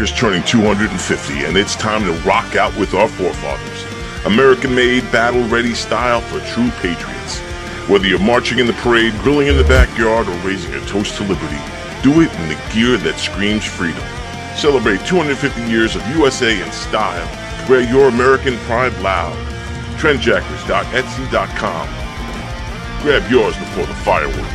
is turning 250, and it's time to rock out with our forefathers. American-made, battle-ready style for true patriots. Whether you're marching in the parade, grilling in the backyard, or raising a toast to liberty, do it in the gear that screams freedom. Celebrate 250 years of USA in style. Wear your American pride loud. Trendjackers.etsy.com. Grab yours before the fireworks.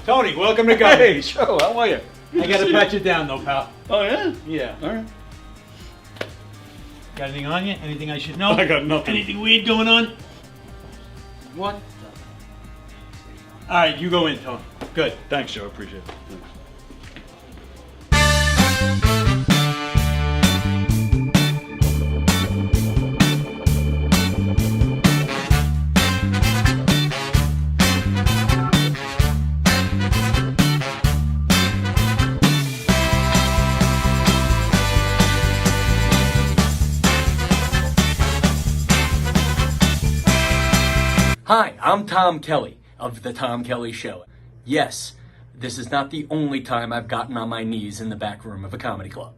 Tony, welcome to Government. Hey, Joe, how are you? I gotta pat you down though, pal. Oh, yeah? Yeah. All right. Got anything on you? Anything I should know? I got nothing. Anything weird going on? What? Alright, you go in, Tony. Good. Thanks, Joe. Appreciate it. Thanks. Hi, I'm Tom Kelly of The Tom Kelly Show. Yes, this is not the only time I've gotten on my knees in the back room of a comedy club.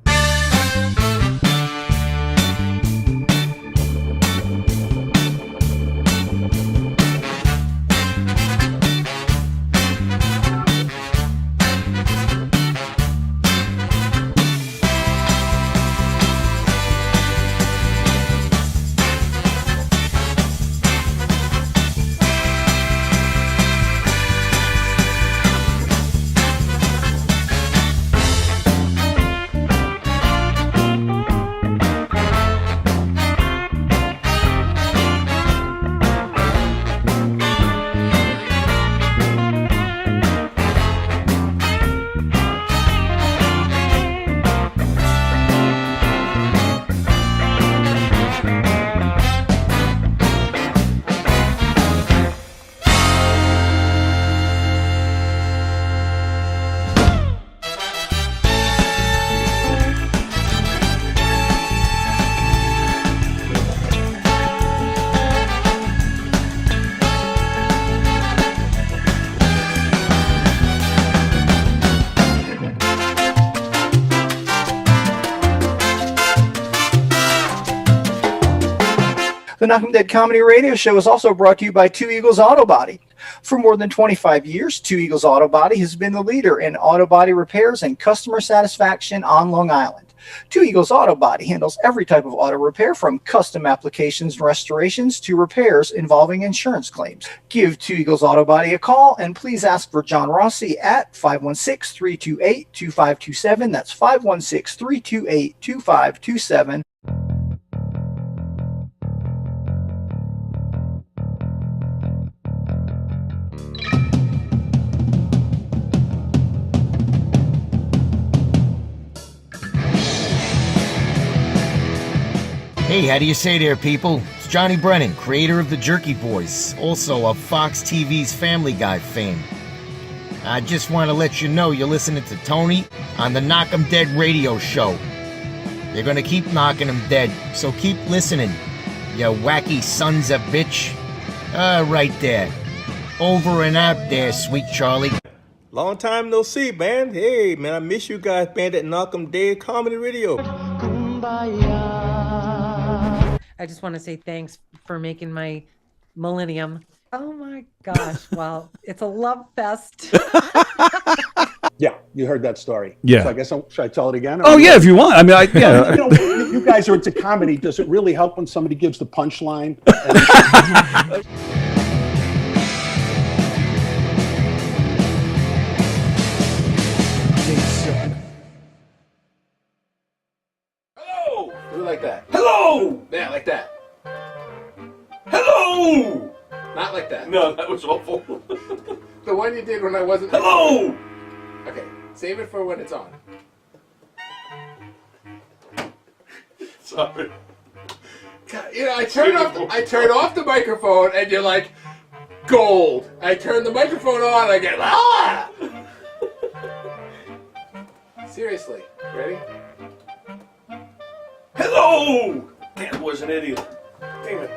The Knock 'em Dead Comedy Radio Show is also brought to you by Two Eagles Auto Body. For more than 25 years, Two Eagles Auto Body has been the leader in auto body repairs and customer satisfaction on Long Island. Two Eagles Auto Body handles every type of auto repair, from custom applications and restorations to repairs involving insurance claims. Give Two Eagles Auto Body a call and please ask for John Rossi at 516-328-2527. That's 516-328-2527. Hey, how do you say there, people? It's Johnny Brennan, creator of the Jerky Boys, also of Fox TV's Family Guy fame. I just want to let you know you're listening to Tony on the Knock 'em Dead radio show. They're gonna keep knocking 'em dead, so keep listening, you wacky sons of bitch. Right there. Over and out there, sweet Charlie. Long time no see, man. Hey, man, I miss you guys, man, that Knock 'em Dead Comedy Radio. I just want to say thanks for making my millennium. Oh my gosh. Well, it's a love fest. Yeah, you heard that story. Yeah. So I guess should I tell it again? Oh yeah, if you want. I mean, yeah. You know, you guys are into comedy. Does it really help when somebody gives the punchline? Hello! Do it like that. Hello! Yeah, like that. Hello! Not like that. No, that was awful. The one you did when I wasn't. Hello! Okay, save it for when it's on. Sorry. God, you know, I turn off the microphone, and you're like, gold. I turn the microphone on, and I get ah. Seriously, ready? Hello! Damn, I was an idiot. Damn it.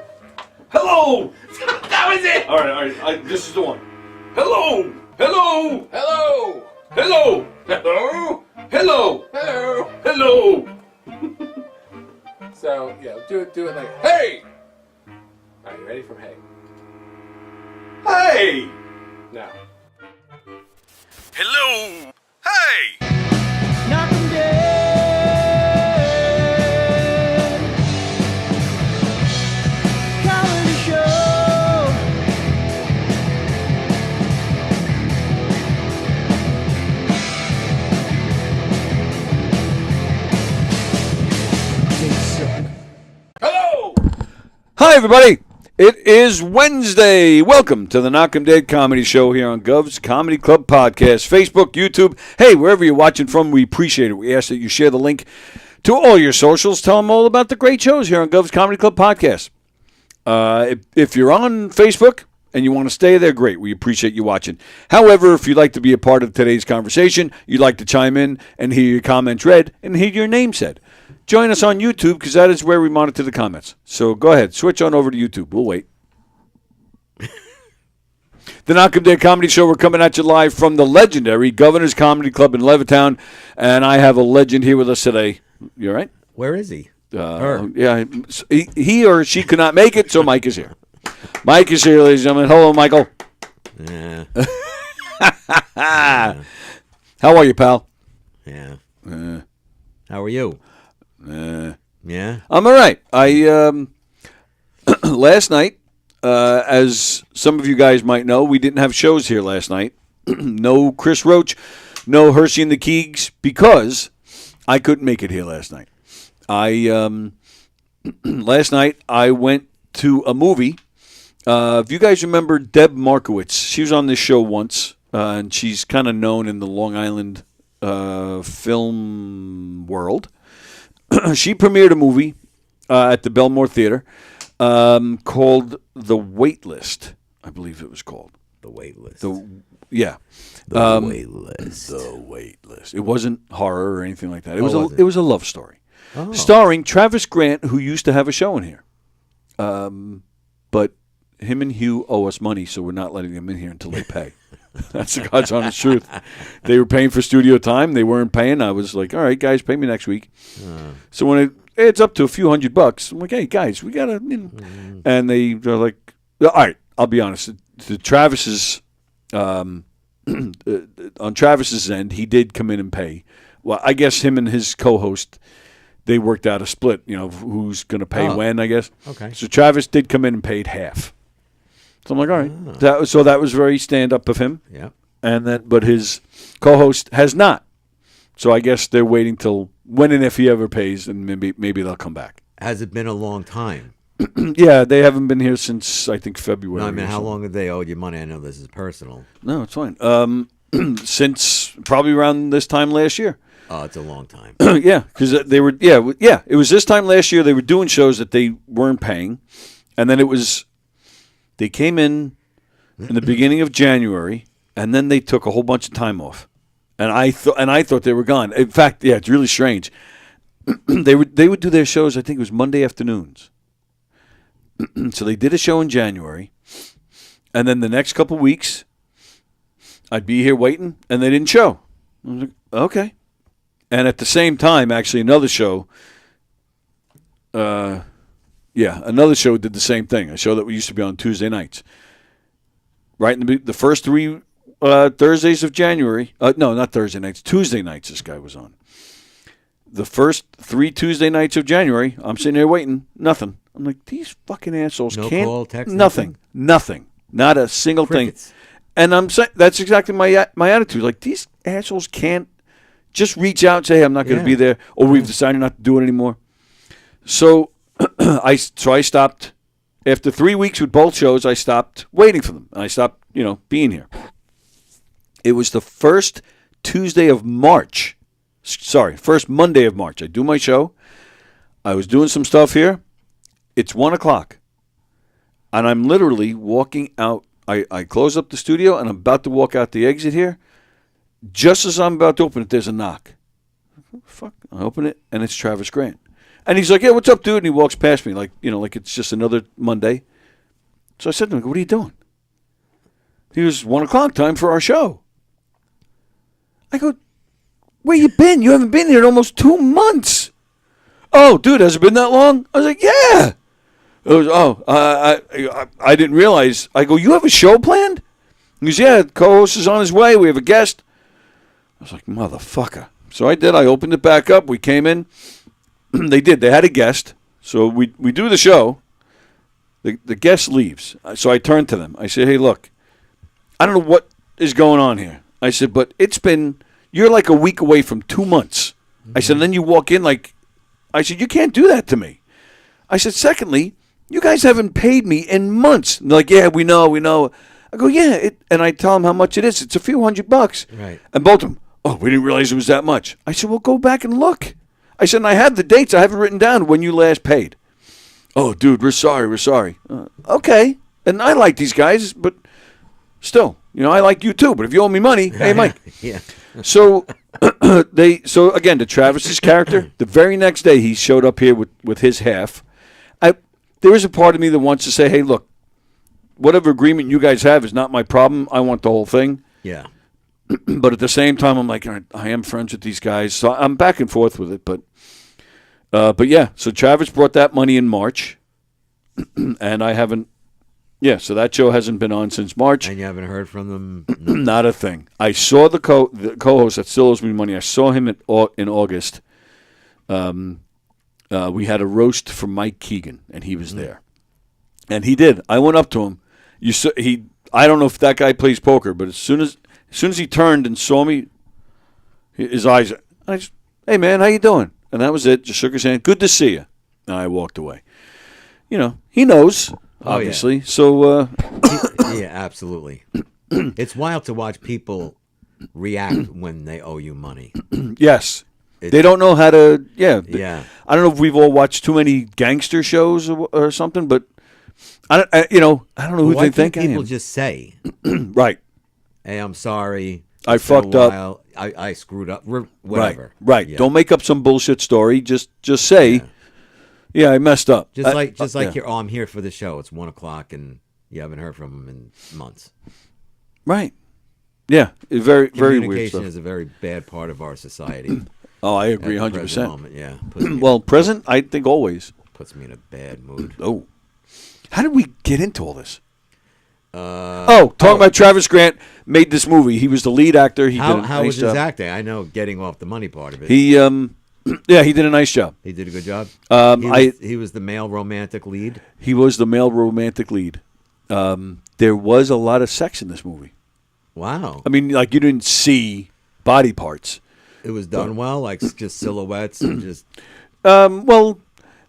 Hello! That was it. All right. This is the one. Hello! Hello! Hello. Hello! Hello! Hello! Hello. Hello! So yeah, do it like hey. All right, you ready from hey? Hey! Now. Hello! Hey! Knock 'em dead. Comedy show. Hello. Hi, everybody. It is Wednesday. Welcome to the Knock 'em Dead Comedy Show here on Gov's Comedy Club Podcast, Facebook, YouTube. Hey, wherever you're watching from, we appreciate it. We ask that you share the link to all your socials. Tell them all about the great shows here on Gov's Comedy Club Podcast. If you're on Facebook and you want to stay there, great. We appreciate you watching. However, if you'd like to be a part of today's conversation, you'd like to chime in and hear your comments read and hear your name said, join us on YouTube because that is where we monitor the comments. So go ahead, switch on over to YouTube. We'll wait. The Knock 'em Dead Comedy Show, we're coming at you live from the legendary Governor's Comedy Club in Levittown, and I have a legend here with us today. You all right? Where is he? Yeah, he or she could not make it, so Mike is here. Mike is here, ladies and gentlemen. Hello, Michael. Yeah. How are you, pal? Yeah. How are you? Yeah. I'm all right. I last night, as some of you guys might know, we didn't have shows here last night. No Chris Roach, no Hershey and the Keegs, because I couldn't make it here last night. Last night I went to a movie. If you guys remember Deb Markowitz, she was on this show once, and she's kind of known in the Long Island film world. She premiered a movie at the Belmore Theater called The Waitlist, I believe it was called. The Waitlist. The Waitlist. The Waitlist. It wasn't horror or anything like that. It wasn't? It was a love story. Starring Travis Grant, who used to have a show in here. But him and Hugh owe us money, so we're not letting them in here until they pay. That's the God's honest truth. They were paying for studio time. They weren't paying. I was like, all right, guys, pay me next week. So when it's up to a few $100, I'm like, hey, guys, we got to, you know. And they're like, all right, I'll be honest. The Travis's, on Travis's end, he did come in and pay. Well, I guess him and his co-host, they worked out a split, you know, who's going to pay when, I guess. Okay. So Travis did come in and paid half. So I'm like, all right. That was very stand-up of him. Yeah. And then, but his co-host has not. So I guess they're waiting till when and if he ever pays, and maybe they'll come back. Has it been a long time? Yeah, they haven't been here since, I think, February. No, I mean, or how something. long have they owed you money? I know this is personal. No, it's fine. Since probably around this time last year. Oh, it's a long time. Yeah, because they were, it was this time last year they were doing shows that they weren't paying. And then they came in the beginning of January, and then they took a whole bunch of time off, and I thought they were gone. In fact, yeah, it's really strange. They would do their shows. I think it was Monday afternoons. So they did a show in January, and then the next couple weeks, I'd be here waiting, and they didn't show. I was like, okay. And at the same time, actually, another show. Another show did the same thing. A show that we used to be on Tuesday nights. Right in the first 3 Thursdays of January. No, not Thursday nights. Tuesday nights this guy was on. The first 3 Tuesday nights of January, I'm sitting there waiting. Nothing. I'm like, these fucking assholes No can't. call, text, nothing. Not a single Crickets. thing. And I'm saying that's exactly my attitude. Like, these assholes can't just reach out and say, hey, I'm not going to be there, or we've decided not to do it anymore. So I stopped. After 3 weeks with both shows, I stopped waiting for them. I stopped, being here. It was the first Tuesday of March. Sorry, first Monday of March. I do my show. I was doing some stuff here. It's 1 o'clock. And I'm literally walking out. I close up the studio, and I'm about to walk out the exit here. Just as I'm about to open it, there's a knock. Fuck. I open it, and it's Travis Grant. And he's like, yeah, what's up, dude? And he walks past me like it's just another Monday. So I said to him, what are you doing? He was 1 o'clock, time for our show. I go, where you been? You haven't been here in almost 2 months. Oh, dude, has it been that long? I was like, yeah. It was, I didn't realize. I go, you have a show planned? He goes, yeah, the co-host is on his way. We have a guest. I was like, motherfucker. So I did. I opened it back up. We came in. They did. They had a guest. So we do the show. The guest leaves. So I turned to them. I said, hey, look, I don't know what is going on here. I said, but you're like a week away from 2 months. I said, and then you walk in I said, you can't do that to me. I said, secondly, you guys haven't paid me in months. And they're like, yeah, we know. I go, yeah. And I tell them how much it is. It's a few $100. Right. And both of them, oh, we didn't realize it was that much. I said, well, go back and look. I said, and I have the dates. I have it written down when you last paid. Oh, dude, we're sorry. Okay. And I like these guys, but still, I like you too. But if you owe me money, hey, Mike. Yeah. So again, to Travis's character, the very next day he showed up here with his half. There is a part of me that wants to say, hey, look, whatever agreement you guys have is not my problem. I want the whole thing. Yeah. But at the same time, I'm like, I am friends with these guys, so I'm back and forth with it. But yeah, so Travis brought that money in March, and I haven't. Yeah, so that show hasn't been on since March. And you haven't heard from them? Not a thing. I saw the co-host that still owes me money. I saw him in August. We had a roast for Mike Keegan, and he was there. And he did. I went up to him. I don't know if that guy plays poker, but as soon as he turned and saw me, his eyes. Hey man, how you doing? And that was it. Just shook his hand. Good to see you. And I walked away. He knows. Obviously. Yeah. So. Yeah, absolutely. It's wild to watch people react when they owe you money. Yes. They don't know how to. Yeah. Yeah. I don't know if we've all watched too many gangster shows or something, but I don't know who they think I am. People just say, right. Hey, I'm sorry. I fucked up. I screwed up. Whatever. Right. Yeah. Don't make up some bullshit story. Just say. Yeah, I messed up. Just like here. Oh, I'm here for the show. It's 1 o'clock, and you haven't heard from them in months. Right. Yeah. It's very, very weird Communication stuff. is a very bad part of our society. Oh, I agree, 100%. Yeah. Well, present, I think always puts me in a bad mood. Oh, how did we get into all this? Talking about Travis Grant made this movie. He was the lead actor. How was his acting? I know getting off the money part of it. He he did a nice job. He did a good job. He was the male romantic lead. He was the male romantic lead. There was a lot of sex in this movie. Wow. I mean, like you didn't see body parts. It was done well, like just silhouettes and just. Well,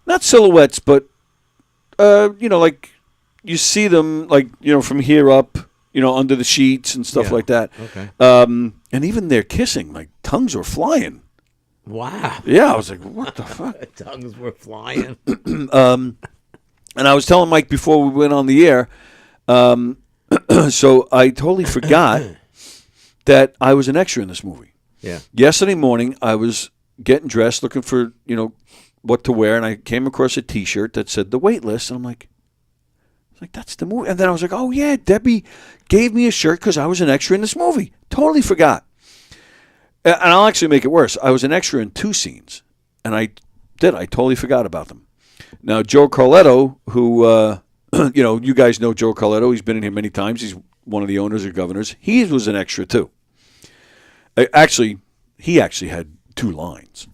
not silhouettes, but like you see them, like from here up, under the sheets and stuff like that. Okay. And even their kissing, like tongues were flying. Wow. Yeah, I was like, what the fuck? Tongues were flying. And I was telling Mike before we went on the air. So I totally forgot that I was an extra in this movie. Yeah. Yesterday morning, I was getting dressed, looking for, what to wear, and I came across a T-shirt that said The Wait List, and I'm like, that's the movie. And then I was like, oh, yeah, Debbie gave me a shirt because I was an extra in this movie. Totally forgot. And I'll actually make it worse. I was an extra in 2 scenes, and I totally forgot about them. Now, Joe Carletto, who, you guys know Joe Carletto. He's been in here many times. He's one of the owners or governors. He was an extra, too. Actually, he actually had 2 lines.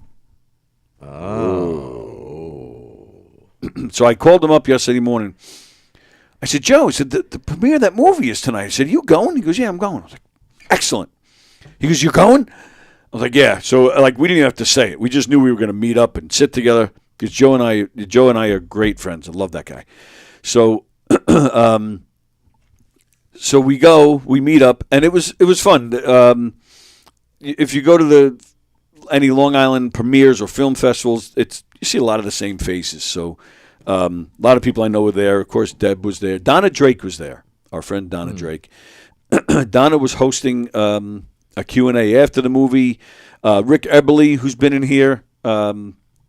Oh. So I called him up yesterday morning. I said, Joe, the premiere of that movie is tonight. I said, you going? He goes, yeah, I'm going. I was like, excellent. He goes, you going? I was like, yeah. So we didn't even have to say it. We just knew we were going to meet up and sit together because Joe and I are great friends. I love that guy. So, so we meet up, and it was fun. If you go to any Long Island premieres or film festivals, you see a lot of the same faces. So a lot of people I know were there. Of course, Deb was there. Donna Drake was there, our friend Donna Drake. Donna was hosting a Q&A after the movie. Rick Eberly, who's been in here,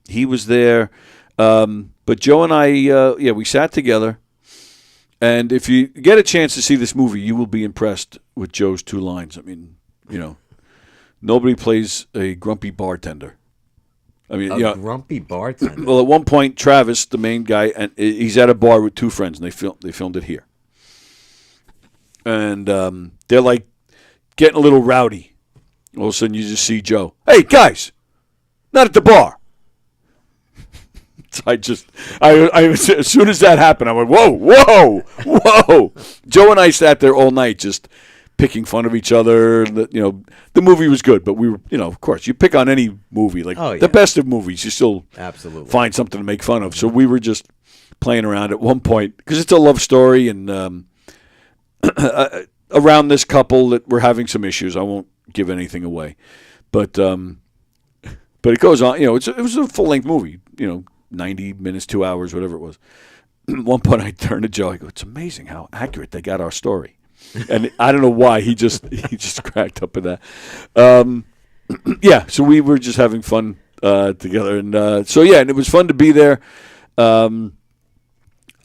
he was there. But Joe and I, we sat together. And if you get a chance to see this movie, you will be impressed with Joe's 2 lines. I mean, nobody plays a grumpy bartender. I mean, grumpy bartender. Well, at one point, Travis, the main guy, and he's at a bar with 2 friends, and they filmed it here. And they're like getting a little rowdy. All of a sudden, you just see Joe. Hey, guys, not at the bar. So as soon as that happened, I went, whoa. Joe and I sat there all night just picking fun of each other. The movie was good, but we were, of course, you pick on any movie, the best of movies, you still absolutely find something to make fun of. So we were just playing around at one point because it's a love story, and around this couple that we're having some issues. I won't give anything away, but it goes on. It was a full length movie. 90 minutes, 2 hours, whatever it was. At one point, I turned to Joe. I go, "It's amazing how accurate they got our story." And I don't know why he just cracked up at that. So we were just having fun together, and and it was fun to be there. So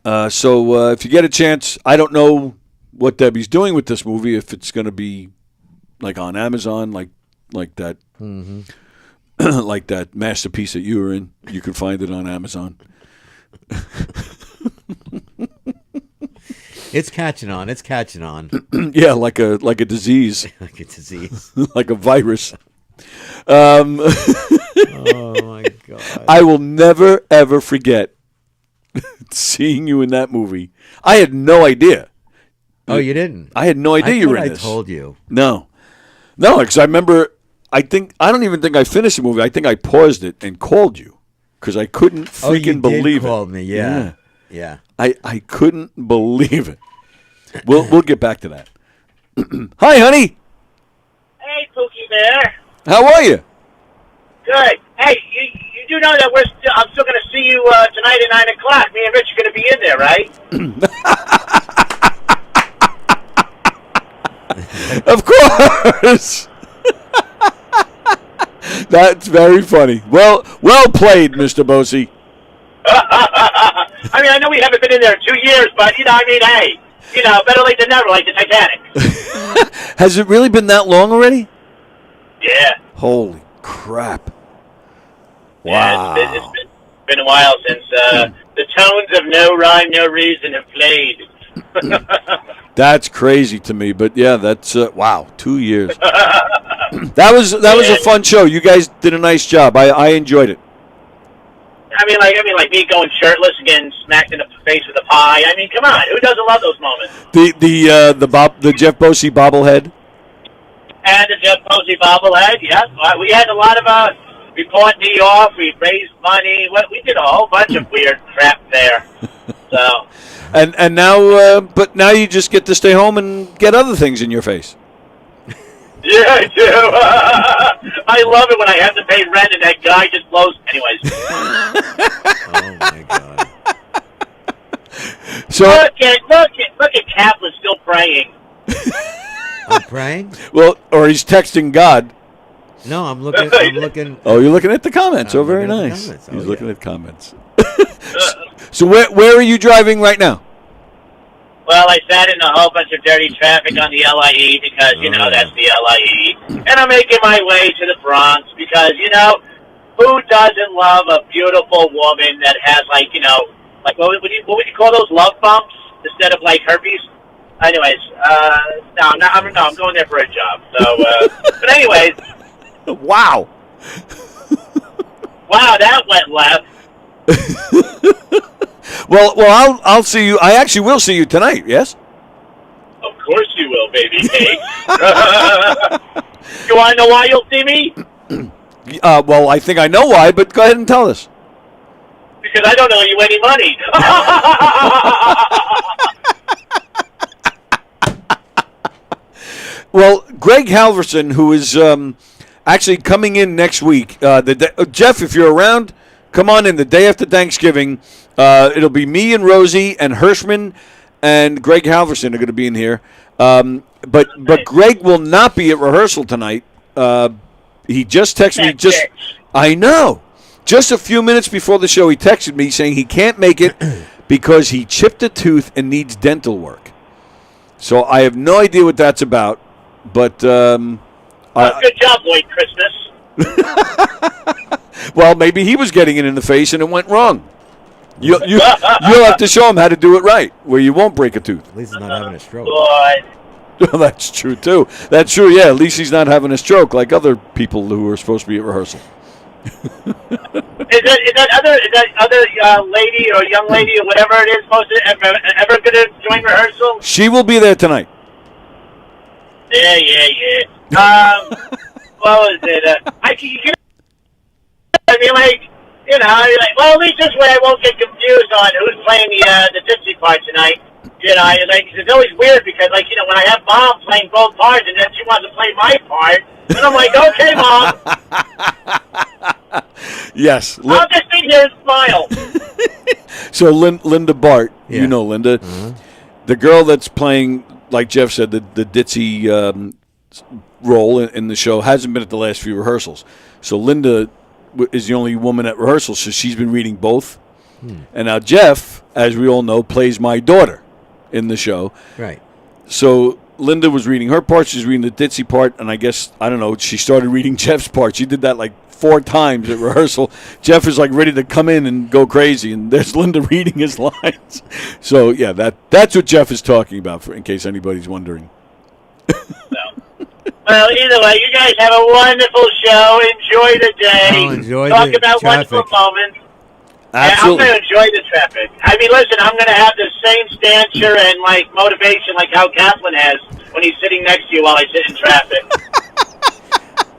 if you get a chance, I don't know what Debbie's doing with this movie. If it's going to be on Amazon, like that. Mm-hmm. Like that masterpiece that you were in, you can find it on Amazon. It's catching on. Yeah, like a disease. Like a disease. Like a virus. Oh my God. I will never ever forget seeing you in that movie. I had no idea. Oh, you didn't? I had no idea you were in this. I told you. No, because I remember. I don't even think I finished the movie. I think I paused it and called you because I couldn't freaking believe it. Called me, yeah. I couldn't believe it. We'll get back to that. Hi, honey. Hey, Pookie Bear. How are you? Good. Hey, you do know that I'm still going to see you tonight at 9 o'clock. Me and Rich are going to be in there, right? Of course. That's very funny. Well played, Mr. Bosey. I mean, I know we haven't been in there in 2 years, but, hey, better late than never, like the Titanic. Has it really been that long already? Yeah. Holy crap. Wow. Yeah, it's been a while since the tones of No Rhyme, No Reason have played. That's crazy to me, but yeah, that's wow, 2 years. That was a fun show. You guys did a nice job. I enjoyed it. I mean, like me going shirtless and getting smacked in the face with a pie. I mean, come on, who doesn't love those moments? The Jeff Bosey bobblehead. And the Jeff Bosey bobblehead. Yeah, we had a lot of we bought me off. We raised money. We did a whole bunch of weird crap there. So. And now, but now you just get to stay home and get other things in your face. Yeah, I do. I love it when I have to pay rent and that guy just blows. Anyways. Oh my God. So look at Kaplan still praying. I'm praying? Well, or he's texting God. No, I'm looking. I'm looking. Oh, you're looking at the comments. I'm Oh, very looking at the nice. comments. He's Oh, looking yeah. at comments. So where are you driving right now? Well, I sat in a whole bunch of dirty traffic on the LIE because, that's the LIE. And I'm making my way to the Bronx because, who doesn't love a beautiful woman that has, like what would you call those, love bumps instead of, like, herpes? Anyways, I'm going there for a job. So, but anyways. Wow. Wow, that went left. Well, I'll see you. I actually will see you tonight. Yes. Of course you will, baby cake. You want to know why you'll see me? Well, I think I know why, but go ahead and tell us. Because I don't owe you any money. Well, Greg Halverson, who is actually coming in next week. Jeff, if you're around, come on in the day after Thanksgiving. It'll be me and Rosie and Hirschman and Greg Halverson are going to be in here. But Greg will not be at rehearsal tonight. He just texted me. I know. Just a few minutes before the show, he texted me saying he can't make it because he chipped a tooth and needs dental work. So I have no idea what that's about. But good job, Lloyd Christmas. Well, maybe he was getting it in the face and it went wrong. You'll have to show him how to do it right, where you won't break a tooth. At least he's not having a stroke. Lloyd. Well, that's true too. That's true. Yeah, at least he's not having a stroke like other people who are supposed to be at rehearsal. Is that other lady or young lady or whatever it is supposed to ever going to join rehearsal? She will be there tonight. Yeah. What was it? Well, at least this way I won't get confused on who's playing the Dixie part tonight. It's always weird because, when I have Mom playing both parts and then she wants to play my part, and I'm like, okay, Mom. Yes. I'll just sit here and smile. So Linda Bart, Yeah. you know Linda, the girl that's playing, like Jeff said, the ditzy role in the show hasn't been at the last few rehearsals. So Linda is the only woman at rehearsal, so she's been reading both. And now Jeff, as we all know, plays my daughter in the show. Right. So Linda was reading her part, she's reading the ditzy part, and I guess, I don't know, she started reading Jeff's part. She did that like 4 times at rehearsal. Jeff is like ready to come in and go crazy, and there's Linda reading his lines. So, yeah, that's what Jeff is talking about, in case anybody's wondering. Well, either way, you guys have a wonderful show. Enjoy the day. Oh, enjoy Talk the about traffic. wonderful moments. Absolutely. Yeah, I'm going to enjoy the traffic. I mean, listen, I'm going to have the same stature and, motivation like how Kaplan has when he's sitting next to you while I sit in traffic.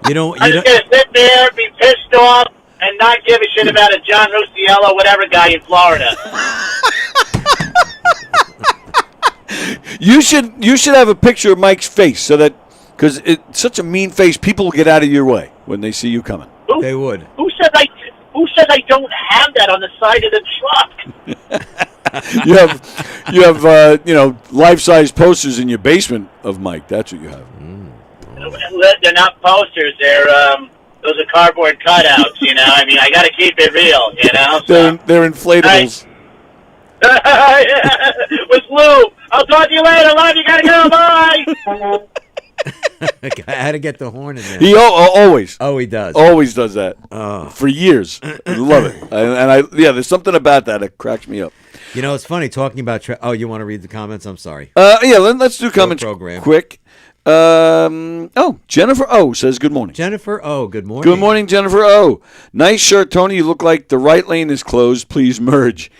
I'm just going to sit there, be pissed off, and not give a shit about a John Rustiello, whatever guy in Florida. You should have a picture of Mike's face so that, because it's such a mean face, people will get out of your way when they see you coming. They would. Who says I don't have that on the side of the truck? You have life-size posters in your basement of Mike. That's what you have. They're not posters. They're those are cardboard cutouts. I mean, I got to keep it real. They're inflatables. With Lou. I'll talk to you later. Love you. Gotta go. Bye. I had to get the horn in there. He always. Oh, he does. Always does that. Oh. For years. I love it. And there's something about that that cracks me up. It's funny talking about. You want to read the comments? I'm sorry. Let's do comments program. quick. Jennifer O says good morning. Jennifer O, good morning. Good morning, Jennifer O. Nice shirt, Tony. You look like the right lane is closed. Please merge.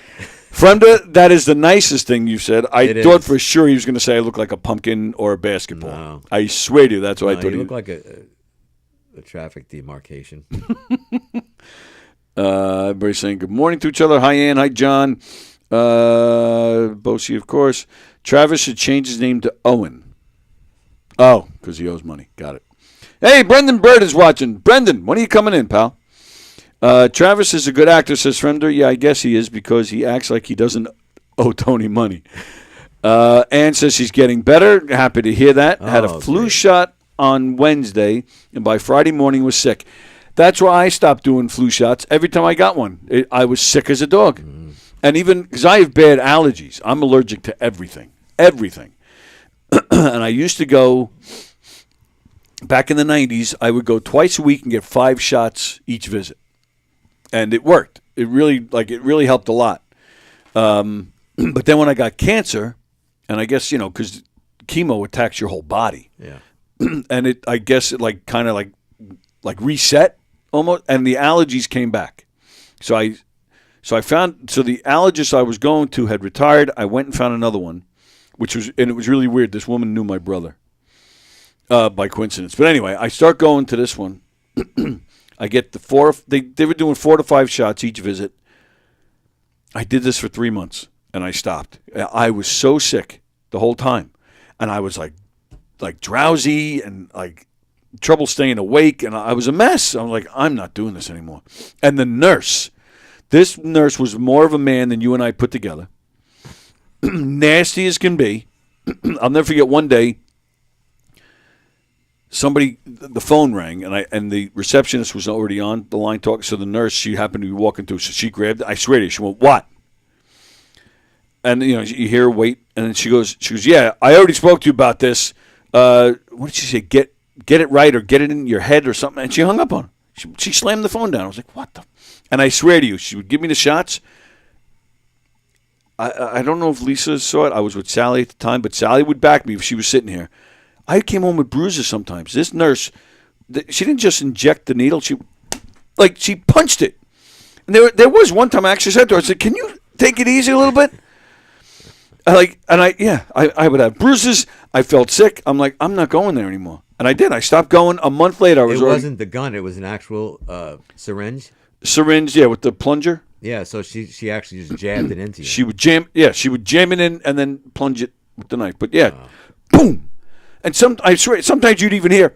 Fremda, that is the nicest thing you said. I thought for sure he was going to say I look like a pumpkin or a basketball. No. I swear to you, that's what I thought. You look like a traffic demarcation. Everybody's saying good morning to each other. Hi, Ann. Hi, John. Bosie, of course. Travis should change his name to Owen. Oh, because he owes money. Got it. Hey, Brendan Bird is watching. Brendan, when are you coming in, pal? Travis is a good actor, says Fremder. Yeah, I guess he is because he acts like he doesn't owe Tony money. Ann says she's getting better. Happy to hear that. Had a flu great. shot on Wednesday, and by Friday morning was sick. That's why I stopped doing flu shots. Every time I got one, I was sick as a dog. And even because I have bad allergies, I'm allergic to everything. Everything. And I used to go, back in the 90s, I would go twice a week and get 5 shots each visit. And it worked. It really helped a lot. But then when I got cancer, and I guess, because chemo attacks your whole body. Yeah. And I guess it kind of reset almost, and the allergies came back. So the allergist I was going to had retired. I went and found another one, and it was really weird. This woman knew my brother by coincidence. But anyway, I start going to this one. I get they were doing 4 to 5 shots each visit. I did this for 3 months, and I stopped. I was so sick the whole time, and I was like drowsy and trouble staying awake, and I was a mess. I'm like, I'm not doing this anymore. And this nurse was more of a man than you and I put together. Nasty as can be. I'll never forget one day, the phone rang, and the receptionist was already on the line talking. So the nurse, she happened to be walking through, so she grabbed it. I swear to you, she went, "What?" And you hear her wait, and then she goes, "Yeah, I already spoke to you about this. What did she say? Get it right, or get it in your head, or something." And she hung up on her. She slammed the phone down. I was like, "What the?" And I swear to you, she would give me the shots. I don't know if Lisa saw it. I was with Sally at the time, but Sally would back me if she was sitting here. I came home with bruises sometimes. This nurse, she didn't just inject the needle. She punched it. And there was one time I actually said to her, I said, "Can you take it easy a little bit?" I would have bruises. I felt sick. I'm like, I'm not going there anymore. And I did. I stopped going. A month later, It wasn't the gun. It was an actual syringe. Syringe, yeah, with the plunger. Yeah, so she actually just jabbed it into you. She would jam it in and then plunge it with the knife. But yeah, boom. And I swear, sometimes you'd even hear.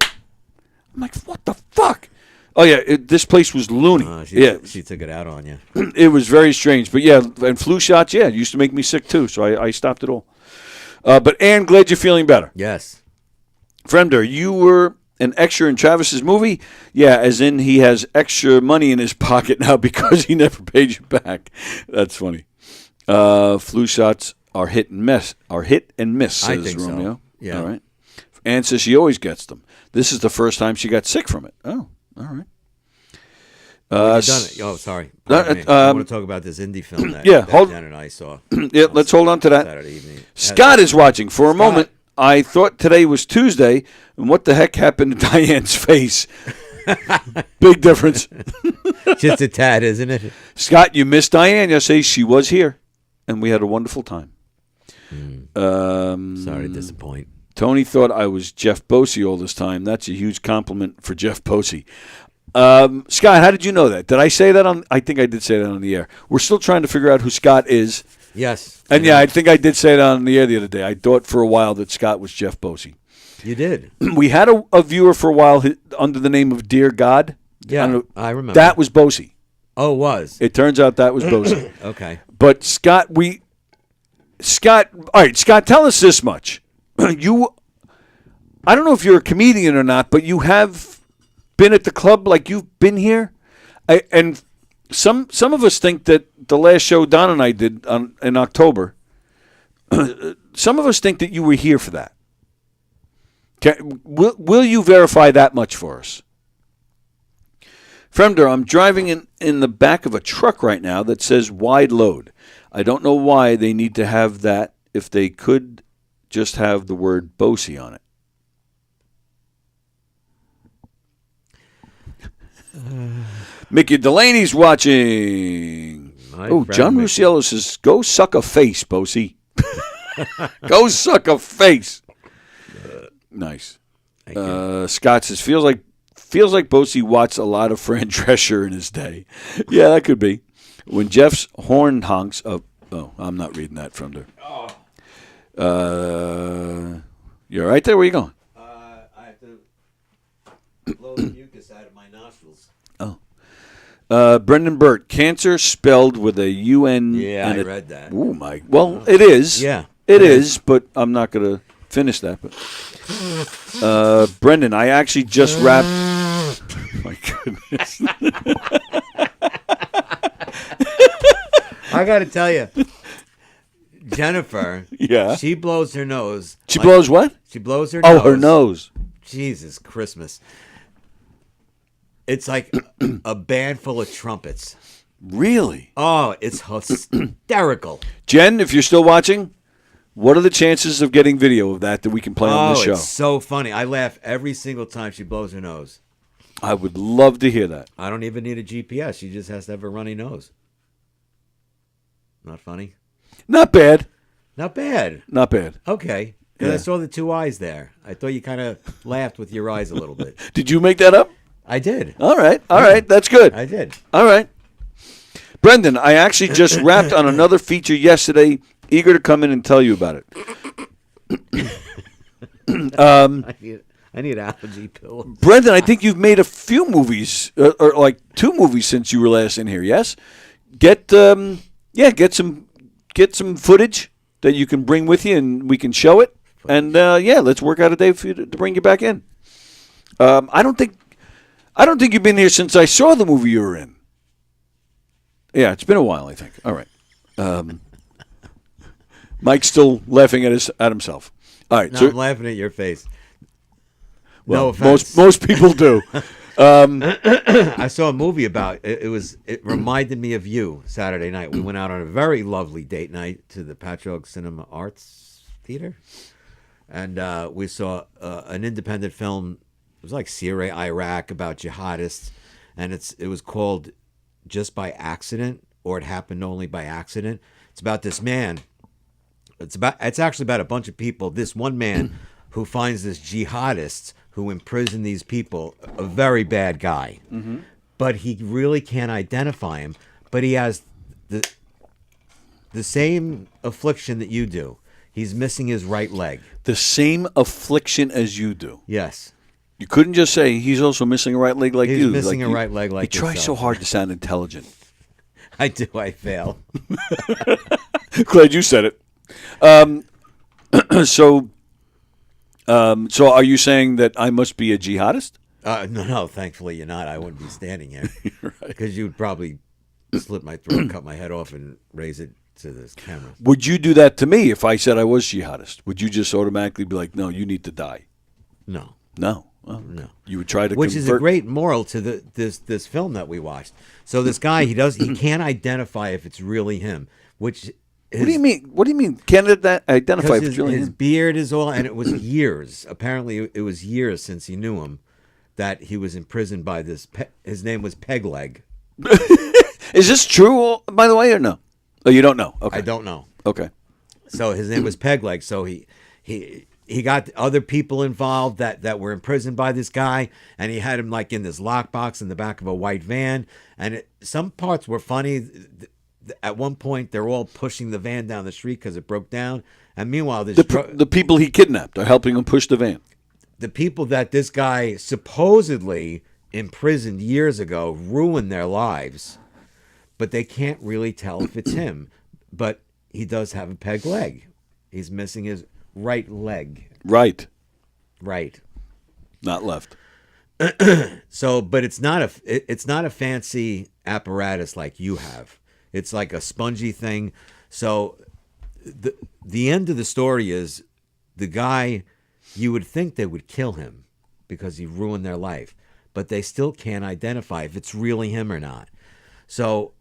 I'm like, what the fuck? Oh yeah, this place was loony. She took it out on you. It was very strange, but yeah, and flu shots, it used to make me sick too. So I stopped it all. But Ann, glad you're feeling better. Yes. Fremder, you were an extra in Travis's movie? Yeah, as in he has extra money in his pocket now because he never paid you back. That's funny. Flu shots are hit and miss. Says I think Romeo. So. Yeah. All right. Ann says she always gets them. This is the first time she got sick from it. Oh, all right. Oh, sorry. I want to talk about this indie film that Jen and I saw. Yeah, let's hold on to that. Saturday evening. Scott is watching. For a moment, I thought today was Tuesday, and what the heck happened to Diane's face? Big difference. Just a tad, isn't it? Scott, you missed Diane yesterday. She was here, and we had a wonderful time. Sorry to disappoint. Tony thought I was Jeff Bosey all this time. That's a huge compliment for Jeff Bosey. Scott, how did you know that? Did I say that on? I think I did say that on the air. We're still trying to figure out who Scott is. Yes. And I think I did say that on the air the other day. I thought for a while that Scott was Jeff Bosey. You did. We had a viewer for a while under the name of Dear God. Yeah, I remember. That was Bosey. Oh, it was? It turns out that was Bosey. Okay. But Scott, all right, Scott, tell us this much. I don't know if you're a comedian or not, but you have been at the club, like you've been here. And some of us think that the last show Don and I did in October, some of us think that you were here for that. Will you verify that much for us? Fremder, I'm driving in the back of a truck right now that says wide load. I don't know why they need to have that if they could just have the word Bosey on it. Mickey Delaney's watching. John Rusiello says, go suck a face, Bosey. Go suck a face. Nice. Scott says, feels like Bosey watched a lot of Fran Drescher in his day. Yeah, that could be. When Jeff's horn honks up. Oh, I'm not reading that from there. You're right there? Where you going? I have to blow the mucus out of my nostrils. Oh. Brendan Burt, cancer spelled with a UN. Yeah, I read that. Oh, my. Well, it is. Yeah. It is, but I'm not going to finish that. But Brendan, I actually just wrapped. My goodness. I got to tell you, Jennifer. Yeah. She blows her nose. She blows what? She blows her nose. Oh, her nose. Jesus Christmas. It's like a band full of trumpets. Really? Oh, it's hysterical. Jen, if you're still watching, what are the chances of getting video of that we can play on this show? It's so funny. I laugh every single time she blows her nose. I would love to hear that. I don't even need a GPS. She just has to have a runny nose. Not funny? Not bad. Not bad. Not bad. Okay. 'Cause Yeah. I saw the two eyes there. I thought you kind of laughed with your eyes a little bit. Did you make that up? I did. All right. That's good. I did. All right. Brendan, I actually just wrapped on another feature yesterday. Eager to come in and tell you about it. I need allergy pills. Brendan, I think you've made a few movies, or like 2 movies since you were last in here. Yes, get some footage that you can bring with you, and we can show it. And let's work out a day for you to bring you back in. I don't think you've been here since I saw the movie you were in. Yeah, it's been a while, I think. All right. Mike's still laughing at himself. All right. No, so, I'm laughing at your face. well, no offense. most people do. I saw a movie about it. It reminded me of you. Saturday night, we went out on a very lovely date night to the Patchogue Cinema Arts Theater, and we saw an independent film. It was like Syria, Iraq, about jihadists, and it was called Just by Accident, or It Happened Only by Accident. It's about this man. It's actually about a bunch of people. This one man who finds this jihadists who imprison these people, a very bad guy. Mm-hmm. But he really can't identify him. But he has the same affliction that you do. He's missing his right leg. The same affliction as you do. Yes. You couldn't just say he's also missing a right leg like you. He's missing a right leg like you try yourself. so hard to sound intelligent. I do. I fail. Glad you said it. So are you saying that I must be a jihadist? No. Thankfully, you're not. I wouldn't be standing here because you'd probably slit my throat, cut my head off, and raise it to this camera. Would you do that to me if I said I was jihadist? Would you just automatically be like, "No, you need to die"? No. No. Oh, no. You would try to Which is a great moral to this film that we watched. So this guy, he can't identify if it's really him. What do you mean? What do you mean? Can't identify if it's really his him? beard is all, and it was years. Apparently, it was years since he knew him. That he was imprisoned by this. His name was Pegleg. Is this true, by the way, or no? Oh, you don't know. Okay, I don't know. Okay. So his name was Pegleg. So he got other people involved that were imprisoned by this guy, and he had him like in this lockbox in the back of a white van. And some parts were funny. At one point, they're all pushing the van down the street because it broke down. And meanwhile, the people he kidnapped are helping him push the van. The people that this guy supposedly imprisoned years ago ruined their lives, but they can't really tell if it's him. But he does have a peg leg. He's missing his right leg. Right. Not left. So, but it's not a fancy apparatus like you have. It's like a spongy thing. So the end of the story is the guy, you would think they would kill him because he ruined their life, but they still can't identify if it's really him or not. So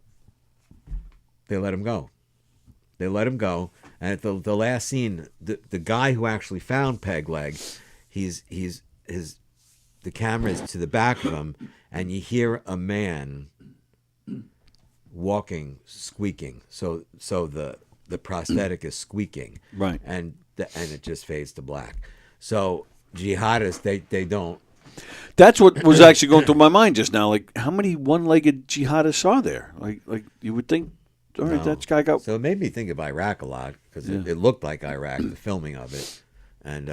they let him go. And at the last scene, the guy who actually found Pegleg, the camera is to the back of him, and you hear a man walking, squeaking. So the prosthetic is squeaking, right? And it just fades to black. So jihadists, they don't. That's what was actually going through my mind just now. Like, how many one-legged jihadists are there? Like you would think. All right, No. that guy got. So it made me think of Iraq a lot because it looked like Iraq, the filming of it. And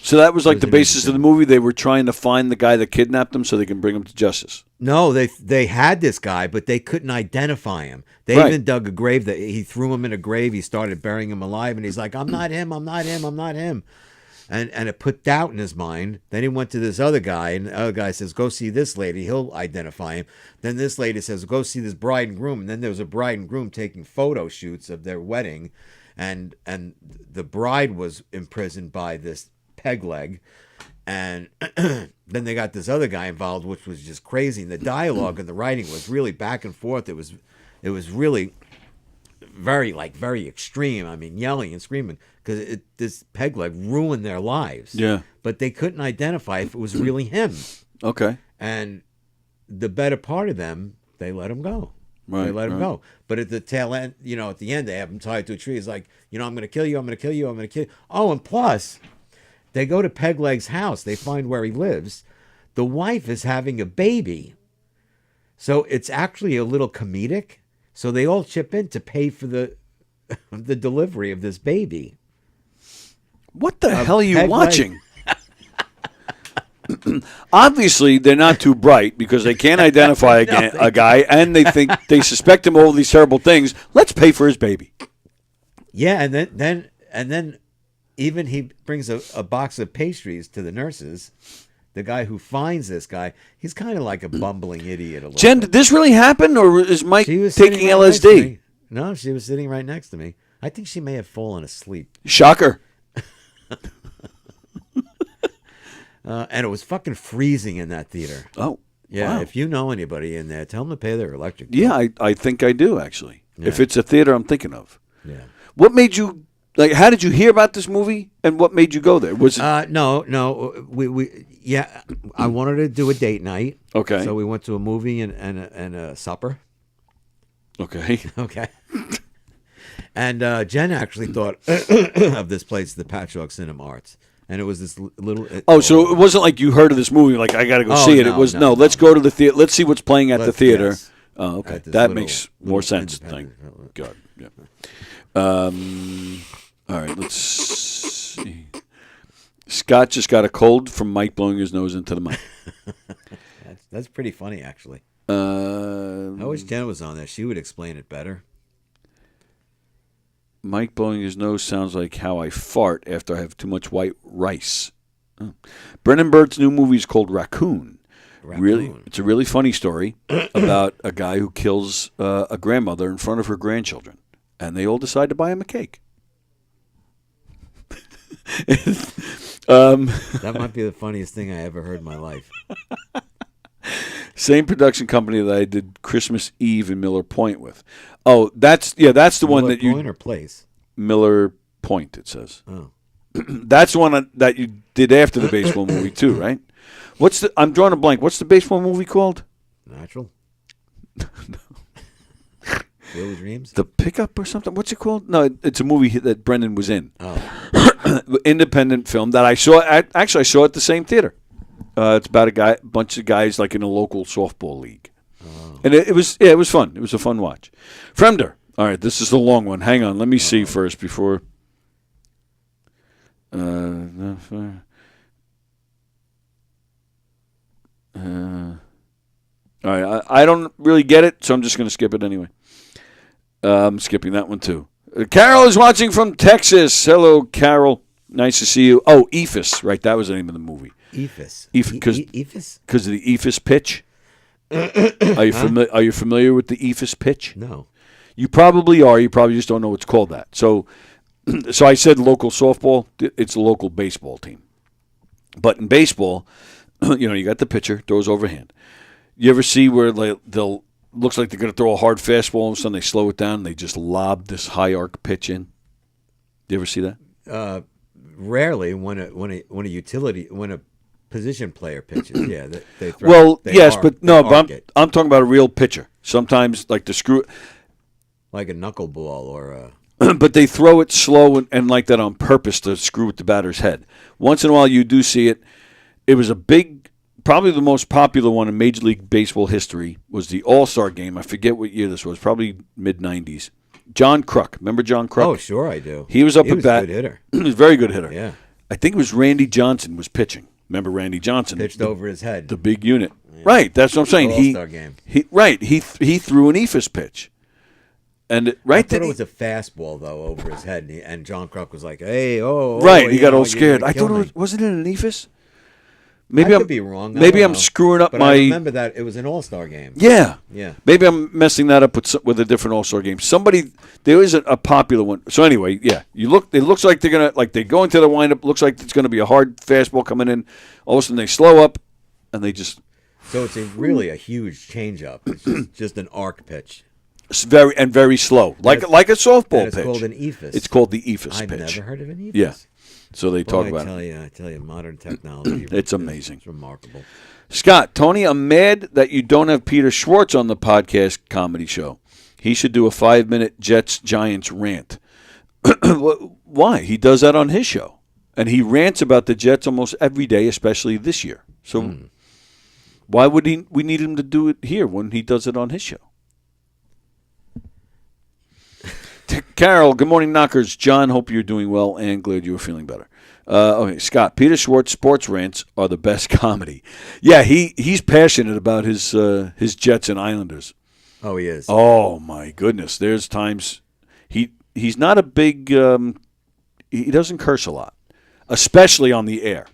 So that was like was the an basis of the interesting- movie. They were trying to find the guy that kidnapped them so they can bring him to justice. no, they had this guy, but they couldn't identify him. They Right. even dug a grave. That he threw him in a grave. He started burying him alive, and he's like, "I'm not him. I'm not him. I'm not him." And it put doubt in his mind. Then he went to this other guy, and the other guy says, "Go see this lady. He'll identify him." Then this lady says, "Go see this bride and groom." And then there was a bride and groom taking photo shoots of their wedding, and the bride was imprisoned by this peg leg. And then they got this other guy involved, which was just crazy. And the dialogue and the writing was really back and forth. It was really very extreme. I mean, yelling and screaming because this peg leg ruined their lives. Yeah. But they couldn't identify if it was really him. Okay. And the better part of them, they let him go. Right, They let him right. go. But at the tail end, at the end, they have him tied to a tree. It's like, I'm going to kill you. I'm going to kill you. I'm going to kill you. Oh, and plus, they go to Pegleg's house. They find where he lives. The wife is having a baby. So it's actually a little comedic. So they all chip in to pay for the delivery of this baby. What the hell are you Peg leg. watching? Obviously, they're not too bright because they can't identify a guy, and they suspect him of all these terrible things. Let's pay for his baby. Yeah, and then even he brings a box of pastries to the nurses. The guy who finds this guy, he's kind of like a bumbling idiot. A little Jen, bit. did this really happen, or is Mike She was taking sitting right next to LSD? me. No, she was sitting right next to me. I think she may have fallen asleep. Shocker. And it was fucking freezing in that theater. Oh, Yeah, wow. if you know anybody in there, tell them to pay their electric bill. Yeah, I think I do, actually. If Yeah. it's a theater I'm thinking of. Yeah. What made you, how did you hear about this movie, and what made you go there? Was it... No. I wanted to do a date night. Okay. So we went to a movie and a supper. Okay. Okay. And Jen actually thought of this place, the Patchogue Cinema Arts. And it was this little... So it wasn't like you heard of this movie, like, I got to go Oh, see it. no, It was, no, let's go to the theater. Let's see what's playing at the Let's- theater. yes. Oh, okay. At this That little- makes more little sense. Thank independent- God. Yeah. All right, let's see. Scott just got a cold from Mike blowing his nose into the mic. That's pretty funny, actually. Uh, I wish Jen was on there. She would explain it better. Mike blowing his nose sounds like how I fart after I have too much white rice. Oh. Brennan Burt's new movie is called Raccoon. Really, it's a really funny story about a guy who kills a grandmother in front of her grandchildren, and they all decide to buy him a cake. That might be the funniest thing I ever heard in my life. Same production company that I did Christmas Eve in Miller Point with. Oh, that's the one Miller that you Point or Place? Miller Point. It says. Oh. That's the one that you did after the baseball movie too, right? I'm drawing a blank. What's the baseball movie called? Natural. Field of Dreams. The Pickup or something? What's it called? No, it's a movie that Brendan was in. Oh. Independent film that I saw. Actually, I saw at the same theater. It's about a bunch of guys like in a local softball league, and it was fun. It was a fun watch. Fremder. All right, this is the long one. Hang on, let me see first before. All right, I don't really get it, so I'm just going to skip it anyway. I'm skipping that one too. Carol is watching from Texas. Hello, Carol. Nice to see you. Oh, EFIS, right? That was the name of the movie. EFIS. EFIS? Because of the EFIS pitch. Are you familiar with the EFIS pitch? No. You probably are. You probably just don't know what's called that. So I said local softball. It's a local baseball team. But in baseball, you got the pitcher, throws overhand. You ever see where they'll looks like they're going to throw a hard fastball, and suddenly they slow it down and they just lob this high arc pitch in? Do you ever see that? Rarely when a position player pitches. Yeah, they throw. I'm talking about a real pitcher. Sometimes like the screw, like a knuckleball or a. But they throw it slow and like that on purpose to screw with the batter's head. Once in a while, you do see it. It was a big. Probably the most popular one in Major League Baseball history was the All-Star Game. I forget what year this was, probably mid-'90s. John Kruk. Remember John Kruk? Oh, sure I do. He was up at bat. He was a good hitter. He was a very good hitter. Yeah. I think it was Randy Johnson was pitching. Remember Randy Johnson? Pitched over his head. The big unit. Yeah. Right, that's what I'm saying. All-Star game. He threw an eephus pitch. And I thought it was a fastball though over his head, and John Kruk was like, "Hey, oh!" Right, he got all scared. I thought wasn't it an eephus? Maybe I could be wrong. Maybe I'm screwing up but I remember that it was an All-Star game. Yeah, yeah. Maybe I'm messing that up with a different All-Star game. There is a popular one. So anyway, yeah, you look. It looks like they go into the windup. Looks like it's gonna be a hard fastball coming in. All of a sudden they slow up, and they just. So it's really a huge changeup. It's just an arc pitch. It's very slow, like a softball pitch. It's called an eephus. It's called the eephus pitch. I've never heard of an eephus. Yeah. So they talk about it. I tell you, modern technology. It's amazing. It's remarkable. Scott, Tony, I'm mad that you don't have Peter Schwartz on the podcast comedy show. He should do a 5-minute Jets-Giants rant. Why? He does that on his show. And he rants about the Jets almost every day, especially this year. So why would we need him to do it here when he does it on his show? Carol, good morning, Knockers. John, hope you're doing well and glad you were feeling better. Okay, Scott, Peter Schwartz sports rants are the best comedy. Yeah, he's passionate about his Jets and Islanders. Oh, he is. Oh my goodness, there's times he's not a big he doesn't curse a lot, especially on the air.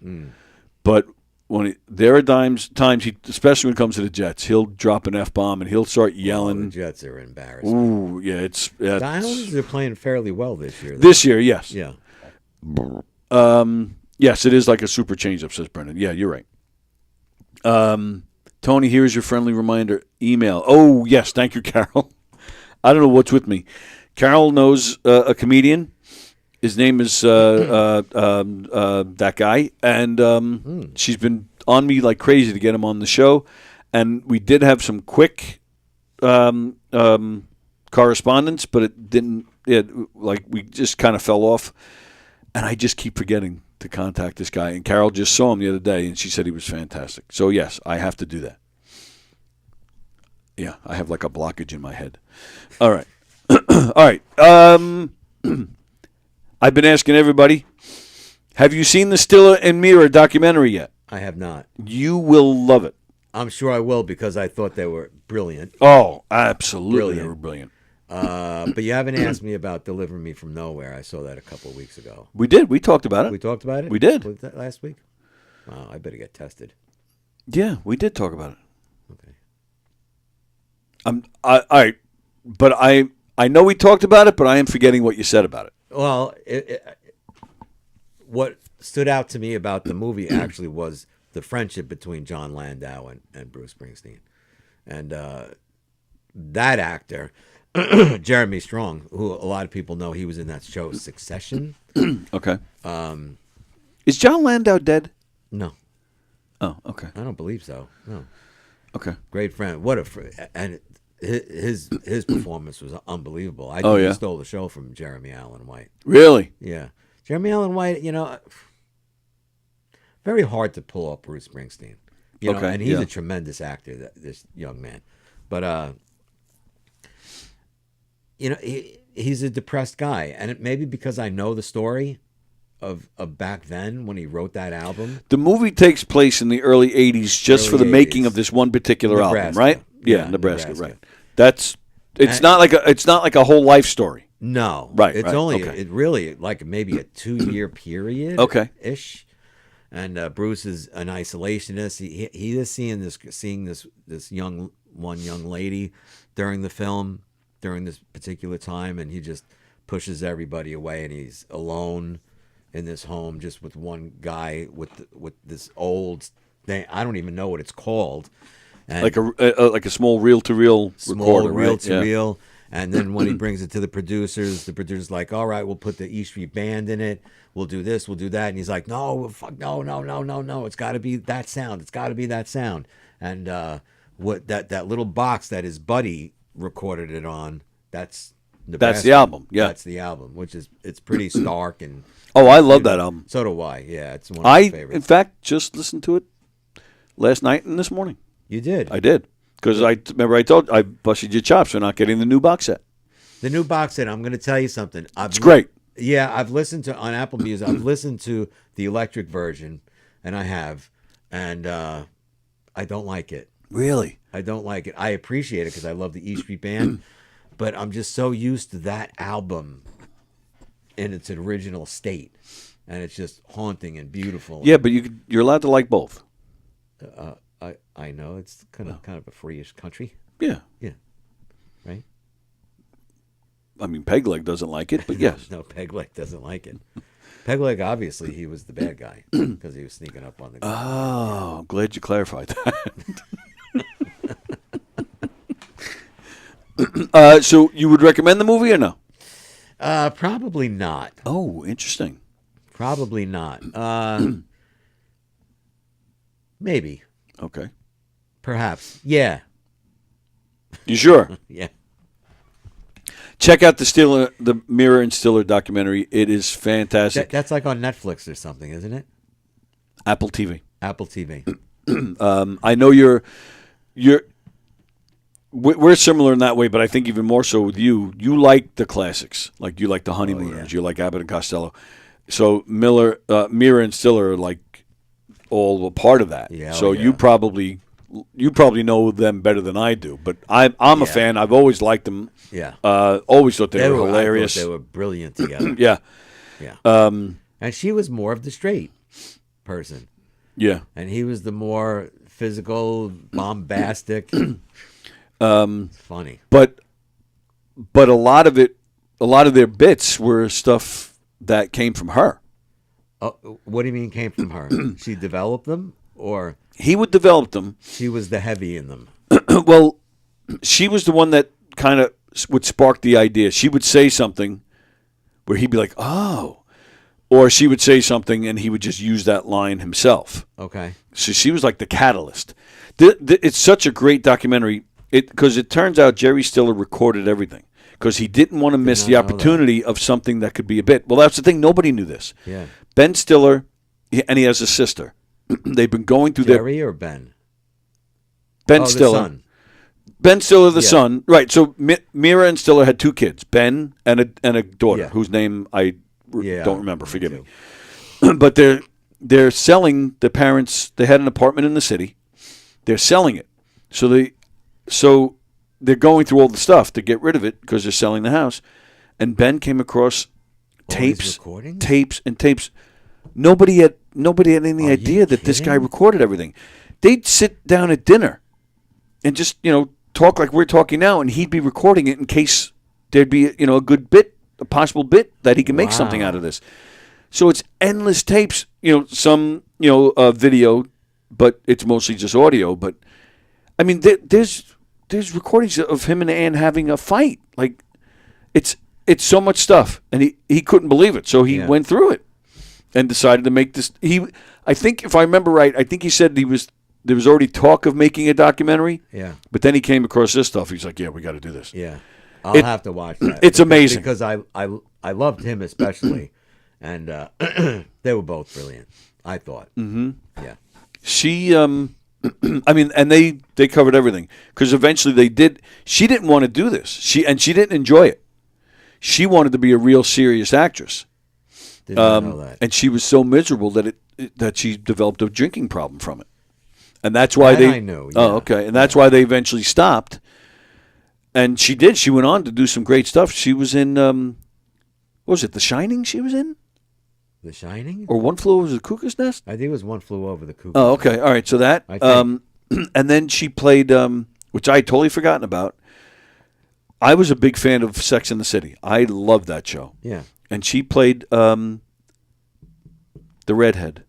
But there are times especially when it comes to the Jets, he'll drop an F-bomb and he'll start yelling. The Jets are embarrassing. Ooh, yeah, the Islanders are playing fairly well this year. This year, yes. Yeah. Yes, it is like a super change-up, says Brendan. Yeah, you're right. Tony, here's your friendly reminder email. Oh, yes, thank you, Carol. I don't know what's with me. Carol knows a comedian. His name is that guy, and she's been on me like crazy to get him on the show. And we did have some quick correspondence, but it didn't. We just kind of fell off, and I just keep forgetting to contact this guy. And Carol just saw him the other day, and she said he was fantastic. So yes, I have to do that. Yeah, I have like a blockage in my head. All right, all right. I've been asking everybody, have you seen the Stiller and Mira documentary yet? I have not. You will love it. I'm sure I will because I thought they were brilliant. Oh, absolutely, they were brilliant. But you haven't asked me about Deliver Me From Nowhere. I saw that a couple of weeks ago. We did. We talked about it. We talked about it? We did. Was that last week? Wow, I better get tested. Yeah, we did talk about it. Okay. All right, but I know we talked about it, but I am forgetting what you said about it. Well, what stood out to me about the movie actually was the friendship between John Landau and Bruce Springsteen. And that actor, Jeremy Strong, who a lot of people know, he was in that show Succession. Okay. Is John Landau dead? No. Oh, okay. I don't believe so. No. Okay. Great friend. What a friend. And his performance was unbelievable. I think he stole the show from Jeremy Allen White. Really? Yeah. Jeremy Allen White, very hard to pull up Bruce Springsteen. You know, and he's a tremendous actor, this young man. But, he's a depressed guy. And maybe because I know the story of back then when he wrote that album. The movie takes place in the early 80s just for the making of this one particular album, right? Yeah, Nebraska, right. It's not like a whole life story. No. Right. It's only it really like maybe a 2-year period. Okay. Ish. And Bruce is an isolationist. He is seeing this young lady during the film during this particular time, and he just pushes everybody away, and he's alone in this home just with one guy with this old thing. I don't even know what it's called. And like a small reel-to-reel recorder, right? Reel-to-reel. And then when he brings it to the producer's like, all right, we'll put the E Street Band in it. We'll do this, we'll do that. And he's like, no, fuck, no. It's got to be that sound. It's got to be that sound. And what that little box that his buddy recorded it on, that's Nebraska. That's the album, yeah. That's the album, it's pretty stark. And oh, I love that album. So do I, yeah. It's one of my favorites. In fact, just listened to it last night and this morning. You did? I did. Because I told I busted your chops for not getting the new box set. The new box set, I'm going to tell you something. It's great. Yeah, I've listened to on Apple Music. I've listened to the electric version, and I don't like it. Really? I don't like it. I appreciate it because I love the E Street Band, but I'm just so used to that album in its original state, and it's just haunting and beautiful. Yeah, but you're allowed to like both. I know it's kind of a free-ish country. Yeah. Yeah. Right. I mean, Pegleg doesn't like it, but yes. No, Pegleg doesn't like it. Pegleg, obviously, he was the bad guy because he was sneaking up on the guy. Oh, I'm glad you clarified that. So you would recommend the movie or no? Probably not. Oh, interesting. Probably not. Maybe. Okay. Perhaps. Yeah. You sure? Yeah. Check out the Mirror and Stiller documentary. It is fantastic. That's like on Netflix or something, isn't it? Apple TV. Apple TV. I know we're similar in that way, but I think even more so with you. You like the classics, like you like the Honeymooners, you like Abbott and Costello. So Mirror and Stiller are like all a part of that. Yeah. So you probably know them better than I do. But I'm a fan. I've always liked them. Yeah. Always thought they were hilarious. I thought they were brilliant together. Yeah. Yeah. And she was more of the straight person. Yeah. And he was the more physical, bombastic. It's funny. But a lot of their bits were stuff that came from her. Oh, what do you mean came from her? She developed them, or he would develop them? She was the heavy in them. Well, she was the one that kind of would spark the idea. She would say something where he'd be like, "Oh," or she would say something and he would just use that line himself. Okay. So she was like the catalyst. It's such a great documentary because it turns out Jerry Stiller recorded everything because he didn't want to miss the opportunity of something that could be a bit. Well, that's the thing. Nobody knew this. Yeah. Ben Stiller, and he has a sister. They've been going through Jerry or Ben? Ben Stiller. The son. Ben Stiller, the son. Right. So Mira and Stiller had two kids, Ben and a daughter whose name I don't remember. Forgive me. But they're selling the parents. They had an apartment in the city. They're selling it. So they're going through all the stuff to get rid of it because they're selling the house. And Ben came across tapes. Nobody had any idea that this guy recorded everything. They'd sit down at dinner and just, talk like we're talking now, and he'd be recording it in case there'd be, a good bit, a possible bit that he can make something out of this. So it's endless tapes, some, video, but it's mostly just audio. But I mean, there's recordings of him and Ann having a fight. Like it's so much stuff, and he couldn't believe it. So he went through it and decided to make this. I think if I remember right, I think he said there was already talk of making a documentary. Yeah. But then he came across this stuff. He's like, yeah, we got to do this. Yeah. I'll have to watch that. It's amazing. Because I loved him especially. And they were both brilliant, I thought. Mm-hmm. Yeah. She, I mean, and they covered everything. Because eventually they did. She didn't want to do this. She didn't enjoy it. She wanted to be a real serious actress. Didn't know that. And she was so miserable that she developed a drinking problem from it. And that's why I know. Yeah. Oh, okay. And that's why they eventually stopped. And she did. She went on to do some great stuff. She was in, what was it, The Shining she was in? The Shining? Or One Flew Over the Cuckoo's Nest? I think it was One Flew Over the Cuckoo's Oh, okay. All right. So that. And then she played, which I had totally forgotten about. I was a big fan of Sex and the City. I loved that show. Yeah. And she played the redhead.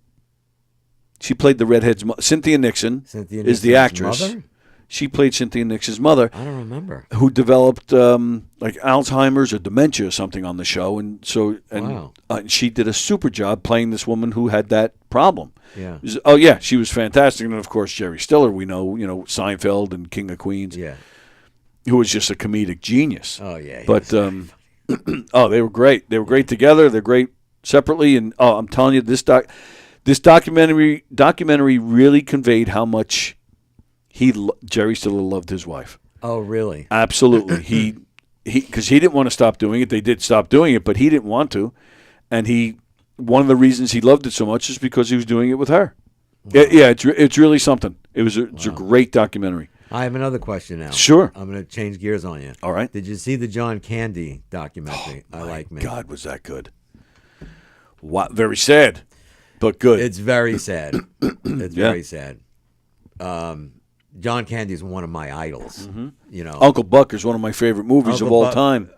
She played the redhead's mother. Cynthia Nixon is the actress. Mother? She played Cynthia Nixon's mother. I don't remember. Who developed like Alzheimer's or dementia or something on the show, and she did a super job playing this woman who had that problem. Yeah. Oh yeah, she was fantastic, and of course Jerry Stiller. We know, Seinfeld and King of Queens. Yeah. Who was just a comedic genius. Oh yeah. But they were great. They were great together. They're great separately, and I'm telling you, this documentary really conveyed how much Jerry Stiller loved his wife. Oh, really? Absolutely. because he didn't want to stop doing it. They did stop doing it, but he didn't want to. And one of the reasons he loved it so much is because he was doing it with her. Wow. Yeah, it's really something. It's a great documentary. I have another question now. Sure. I'm going to change gears on you. All right. Did you see the John Candy documentary? Oh, I Like Me. God, was that good? Wow, very sad, but good. It's very sad. It's very sad. John Candy is one of my idols. Mm-hmm. You know, Uncle Buck is one of my favorite movies of all time.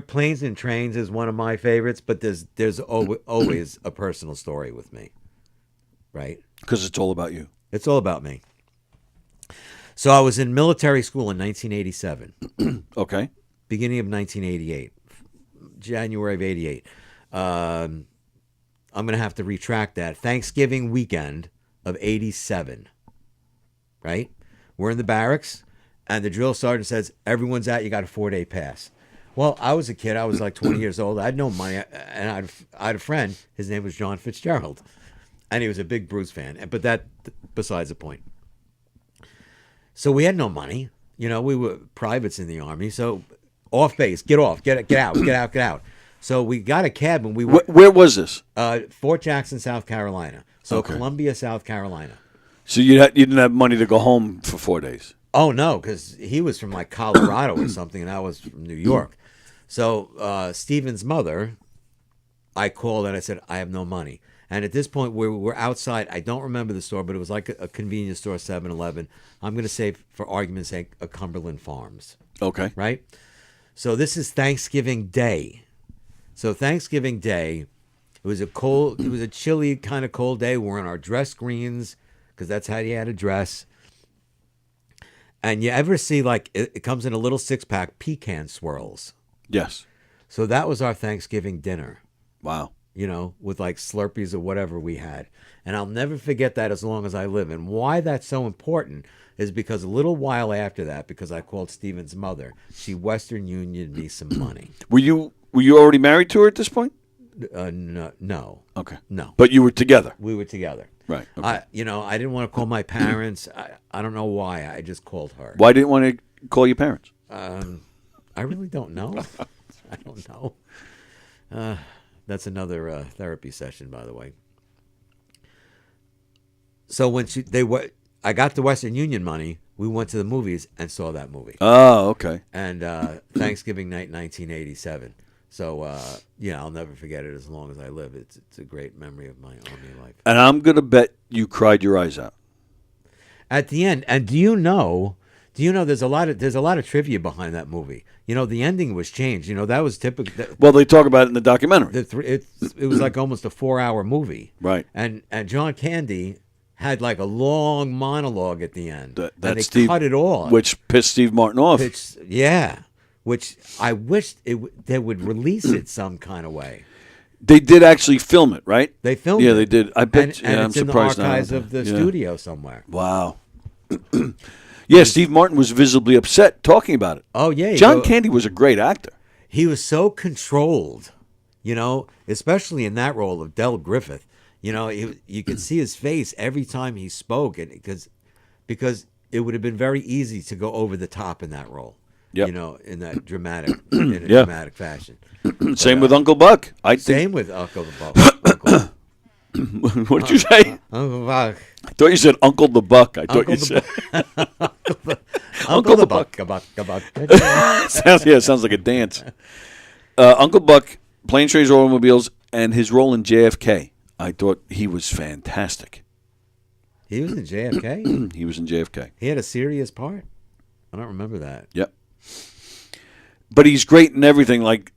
Planes and Trains is one of my favorites, but there's always a personal story with me, right? Because it's all about you. It's all about me. So I was in military school in 1987. Okay. Beginning of 1988. January of 88. I'm going to have to retract that. Thanksgiving weekend of 87. Right? We're in the barracks, and the drill sergeant says, everyone's out, you got a 4-day pass. Well, I was a kid. I was like 20 years old. I had no money, and I had a friend. His name was John Fitzgerald, and he was a big Bruce fan. But that, besides the point. So we had no money. You know, we were privates in the Army. So off base, get off, get out. So we got a cab, and we were... Where was this? Fort Jackson, South Carolina. So Okay. Columbia, South Carolina. So you didn't have money to go home for 4 days? Oh, no, because he was from like Colorado or something, and I was from New York. So Steven's mother, I called and I said, I have no money. And at this point, we're outside. I don't remember the store, but it was like a convenience store, 7-Eleven. I'm going to say, for argument's sake, a Cumberland Farms. Okay. Right? So this is Thanksgiving Day. So Thanksgiving Day, it was a chilly kind of cold day. We're in our dress greens, because that's how you had to dress. And you ever see, like, it comes in a little 6-pack, pecan swirls. Yes. So that was our Thanksgiving dinner. Wow. You know, with like Slurpees or whatever we had. And I'll never forget that as long as I live. And why that's so important is because a little while after that, because I called Steven's mother, she Western Unioned me some money. Were you already married to her at this point? No. Okay. No. But you were together? We were together. Right. Okay. I didn't want to call my parents. I don't know why. I just called her. Why didn't you want to call your parents? I really don't know. I don't know. That's another therapy session, by the way. So when I got the Western Union money, we went to the movies and saw that movie. Oh, okay. And Thanksgiving night, 1987. So, I'll never forget it as long as I live. It's a great memory of my Army life. And I'm going to bet you cried your eyes out. At the end, and do you know there's a lot of trivia behind that movie. You know, the ending was changed. You know, that was typical. Well, they talk about it in the documentary. It was like almost a 4-hour movie. Right. And John Candy had like a long monologue at the end. That and they Steve, cut it all. Which pissed Steve Martin off. Which I wished they would release it some kind of way. They did actually film it, right? They filmed it. Yeah, they did. I bet. And I'm it's in the surprised. archives of the studio somewhere. Wow. Yeah, Steve Martin was visibly upset talking about it. Oh, yeah. John Candy was a great actor. He was so controlled, you know, especially in that role of Del Griffith. You know, you could see his face every time he spoke, and because it would have been very easy to go over the top in that role. Yep. You know, in that dramatic fashion. Same with Uncle Buck. Same with Uncle Buck. What did you say? Uncle Buck. I thought you said Uncle the Buck. I thought you said Uncle the Buck. Sounds like a dance. Uncle Buck, Planes, Trains, Automobiles, and his role in JFK. I thought he was fantastic. He was in JFK? He was in JFK. He had a serious part? I don't remember that. Yep. But he's great in everything. Like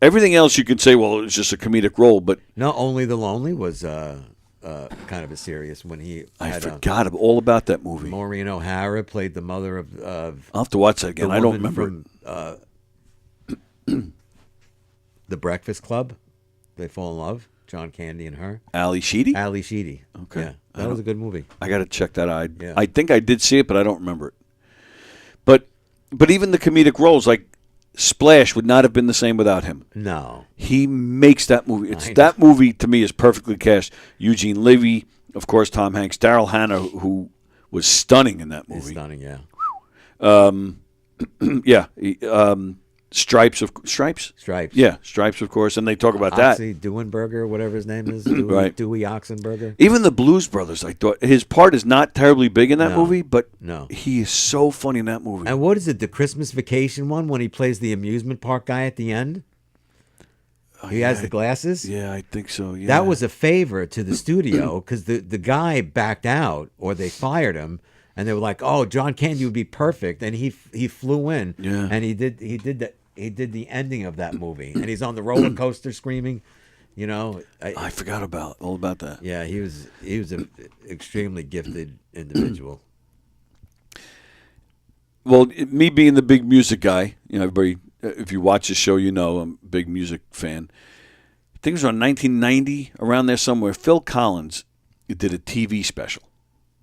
everything else, you could say, well, it's just a comedic role. But no, Only the Lonely was kind of a serious when he. I forgot all about that movie. Maureen O'Hara played the mother of. I'll have to watch that again. I don't remember. From, The Breakfast Club. They fall in love. John Candy and her. Ali Sheedy? Ali Sheedy. Okay. Yeah, that was a good movie. I got to check that out. Yeah. I think I did see it, but I don't remember it. But even the comedic roles, like Splash, would not have been the same without him. No. He makes that movie. That movie, to me, is perfectly cast. Eugene Levy, of course, Tom Hanks, Daryl Hannah, who was stunning in that movie. He's stunning, yeah. Yeah. Stripes. Stripes. Yeah, Stripes, of course, and they talk about that. Oxy Duenberger, whatever his name is. Right. Dewey Oxenberger. Even the Blues Brothers, I thought his part is not terribly big in that No. movie, but No. he is so funny in that movie. And what is it? The Christmas Vacation one when he plays the amusement park guy at the end. He has the glasses. Yeah, I think so. Yeah, That was a favor to the studio because the guy backed out or they fired him, and they were like, "Oh, John Candy would be perfect," and he flew in. Yeah. And he did the ending of that movie, and he's on the roller coaster screaming. You know, I forgot all about that. Yeah, he was an extremely gifted individual. Well, me being the big music guy, everybody, if you watch the show, I'm a big music fan. I think it was around 1990, around there somewhere. Phil Collins did a TV special.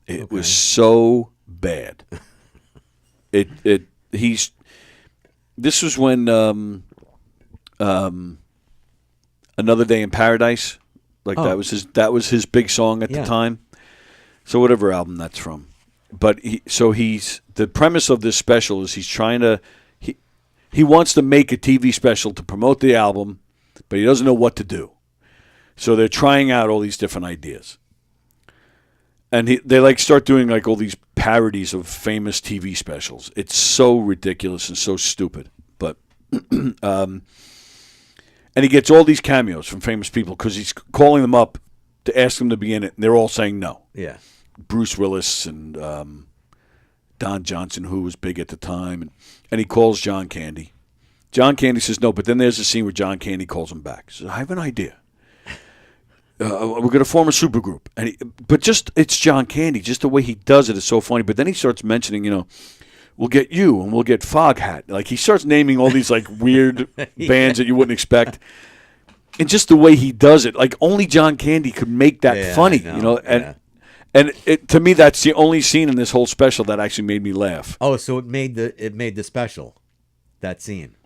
It was so bad. This was when Another Day in Paradise, that was his big song at the time. So whatever album that's from. But the premise of this special is he's trying to he wants to make a TV special to promote the album, but he doesn't know what to do. So they're trying out all these different ideas. And they start doing all these parodies of famous TV specials. It's so ridiculous and so stupid. But and he gets all these cameos from famous people because he's calling them up to ask them to be in it, and they're all saying no. Yeah. Bruce Willis and Don Johnson, who was big at the time, and he calls John Candy. John Candy says no, but then there's a scene where John Candy calls him back. He says, I have an idea. We're going to form a supergroup. It's John Candy. Just the way he does it is so funny. But then he starts mentioning, we'll get you and we'll get Foghat. He starts naming all these weird bands that you wouldn't expect. And just the way he does it, only John Candy could make that funny, And to me, that's the only scene in this whole special that actually made me laugh. Oh, so it made the special, that scene.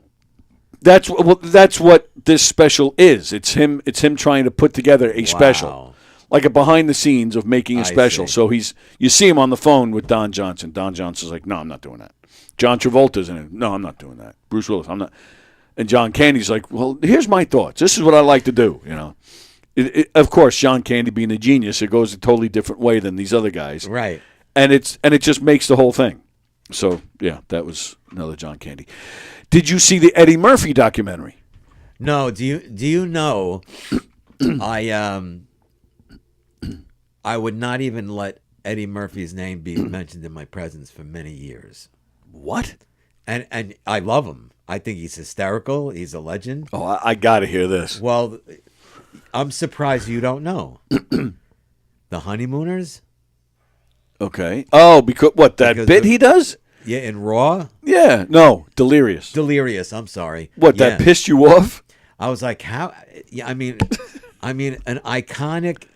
That's what this special is. It's him trying to put together a special, like a behind the scenes of making a special. So you see him on the phone with Don Johnson. Don Johnson's like, no, I'm not doing that. John Travolta's in it. No, I'm not doing that. Bruce Willis, I'm not. And John Candy's like, well, here's my thoughts. This is what I like to do. Of course, John Candy being a genius, it goes a totally different way than these other guys. Right. And it just makes the whole thing. So, yeah, that was another John Candy. Did you see the Eddie Murphy documentary? No. Do you know I would not even let Eddie Murphy's name be mentioned in my presence for many years. What? And I love him. I think he's hysterical. He's a legend. Oh, I got to hear this. Well, I'm surprised you don't know. The Honeymooners? Okay. Oh, because bit he does? Yeah, in Raw? Yeah. No, Delirious. Delirious, I'm sorry. What, that pissed you off? I was like, how? Yeah, I mean, an iconic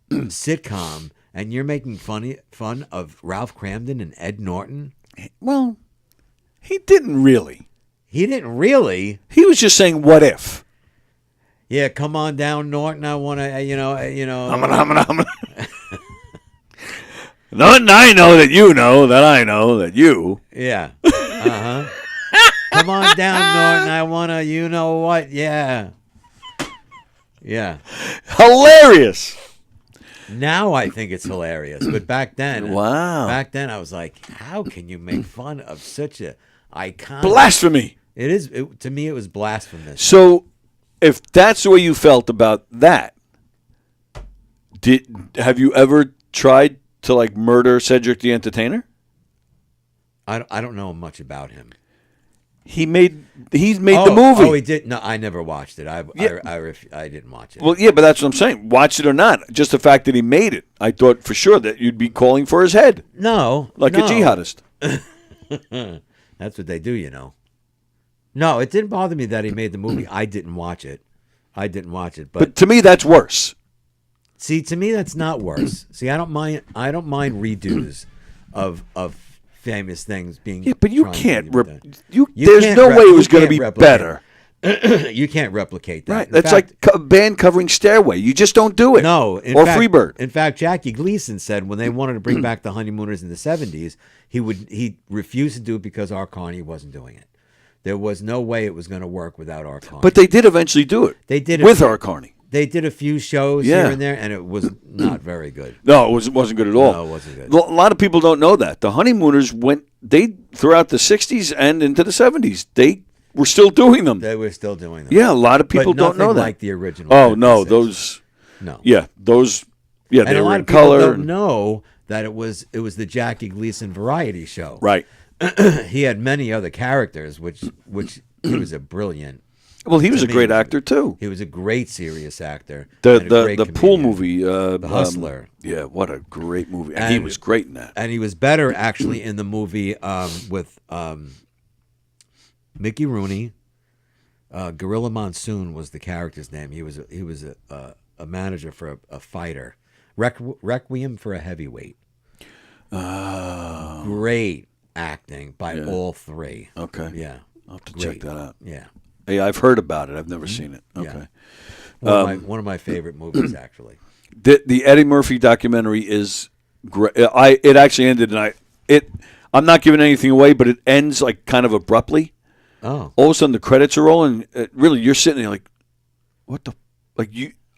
sitcom, and you're making fun of Ralph Kramden and Ed Norton? Well, he didn't really. He didn't really? He was just saying, what if? Yeah, come on down, Norton. I want to, I'm gonna. Norton, I know that you know that I know that you. Yeah. Uh-huh. Come on down, Norton. I want to, you know what? Yeah. Yeah. Hilarious. Now I think it's hilarious. But back then. Wow. Back then I was like, how can you make fun of such a iconic. Blasphemy. It is. To me, it was blasphemous. So if that's the way you felt about that, have you ever tried to murder Cedric the Entertainer? I don't know much about him. He's made the movie. Oh, he did. No, I never watched it. I didn't watch it. Well, yeah, but that's what I'm saying. Watch it or not, just the fact that he made it, I thought for sure that you'd be calling for his head. No, a jihadist. That's what they do, No, it didn't bother me that he made the movie. I didn't watch it. But to me, that's worse. See, to me, that's not worse. See, I don't mind redos of famous things being. Yeah, but you can't. You there's can't no way it was going to be replicate. better. You can't replicate that. Right. In That's fact, like a band covering Stairway. You just don't do it. No. Or fact, Freebird. In fact, Jackie Gleason said when they wanted to bring back the Honeymooners in the 70s, he refused to do it because R. Carney wasn't doing it. There was no way it was going to work without R. Carney. But they did eventually do it. They did with R. Carney. They did a few shows Yeah. here and there, and it was not very good. No, it wasn't good at all. No, it wasn't good. A lot of people don't know that. The Honeymooners throughout the 60s and into the 70s, they were still doing them. They were still doing them. Yeah, a lot of people But don't know nothing that. like the original. Oh, no, 56. those. No. Yeah, those. Yeah, And they a were lot in of people color. don't know that it was the Jackie Gleason variety show. Right. He had many other characters, which he was a brilliant. Well, he was to a me, great actor too. He was a great serious actor. and a great The pool comedian. movie, The Hustler. Yeah, what a great movie, and he was great in that. And he was better actually in the movie with Mickey Rooney. Gorilla Monsoon was the character's name. He was a manager for a fighter. Requiem for a Heavyweight. Great acting by all three. Okay. Yeah. I'll have to check that out. Yeah. Hey, I've heard about it. I've never seen it. Yeah. Okay. One of my favorite movies, actually. The Eddie Murphy documentary is great. It actually ended, and I'm not giving anything away, but it ends like kind of abruptly. Oh. All of a sudden, the credits are rolling. Really, you're sitting there like, what the?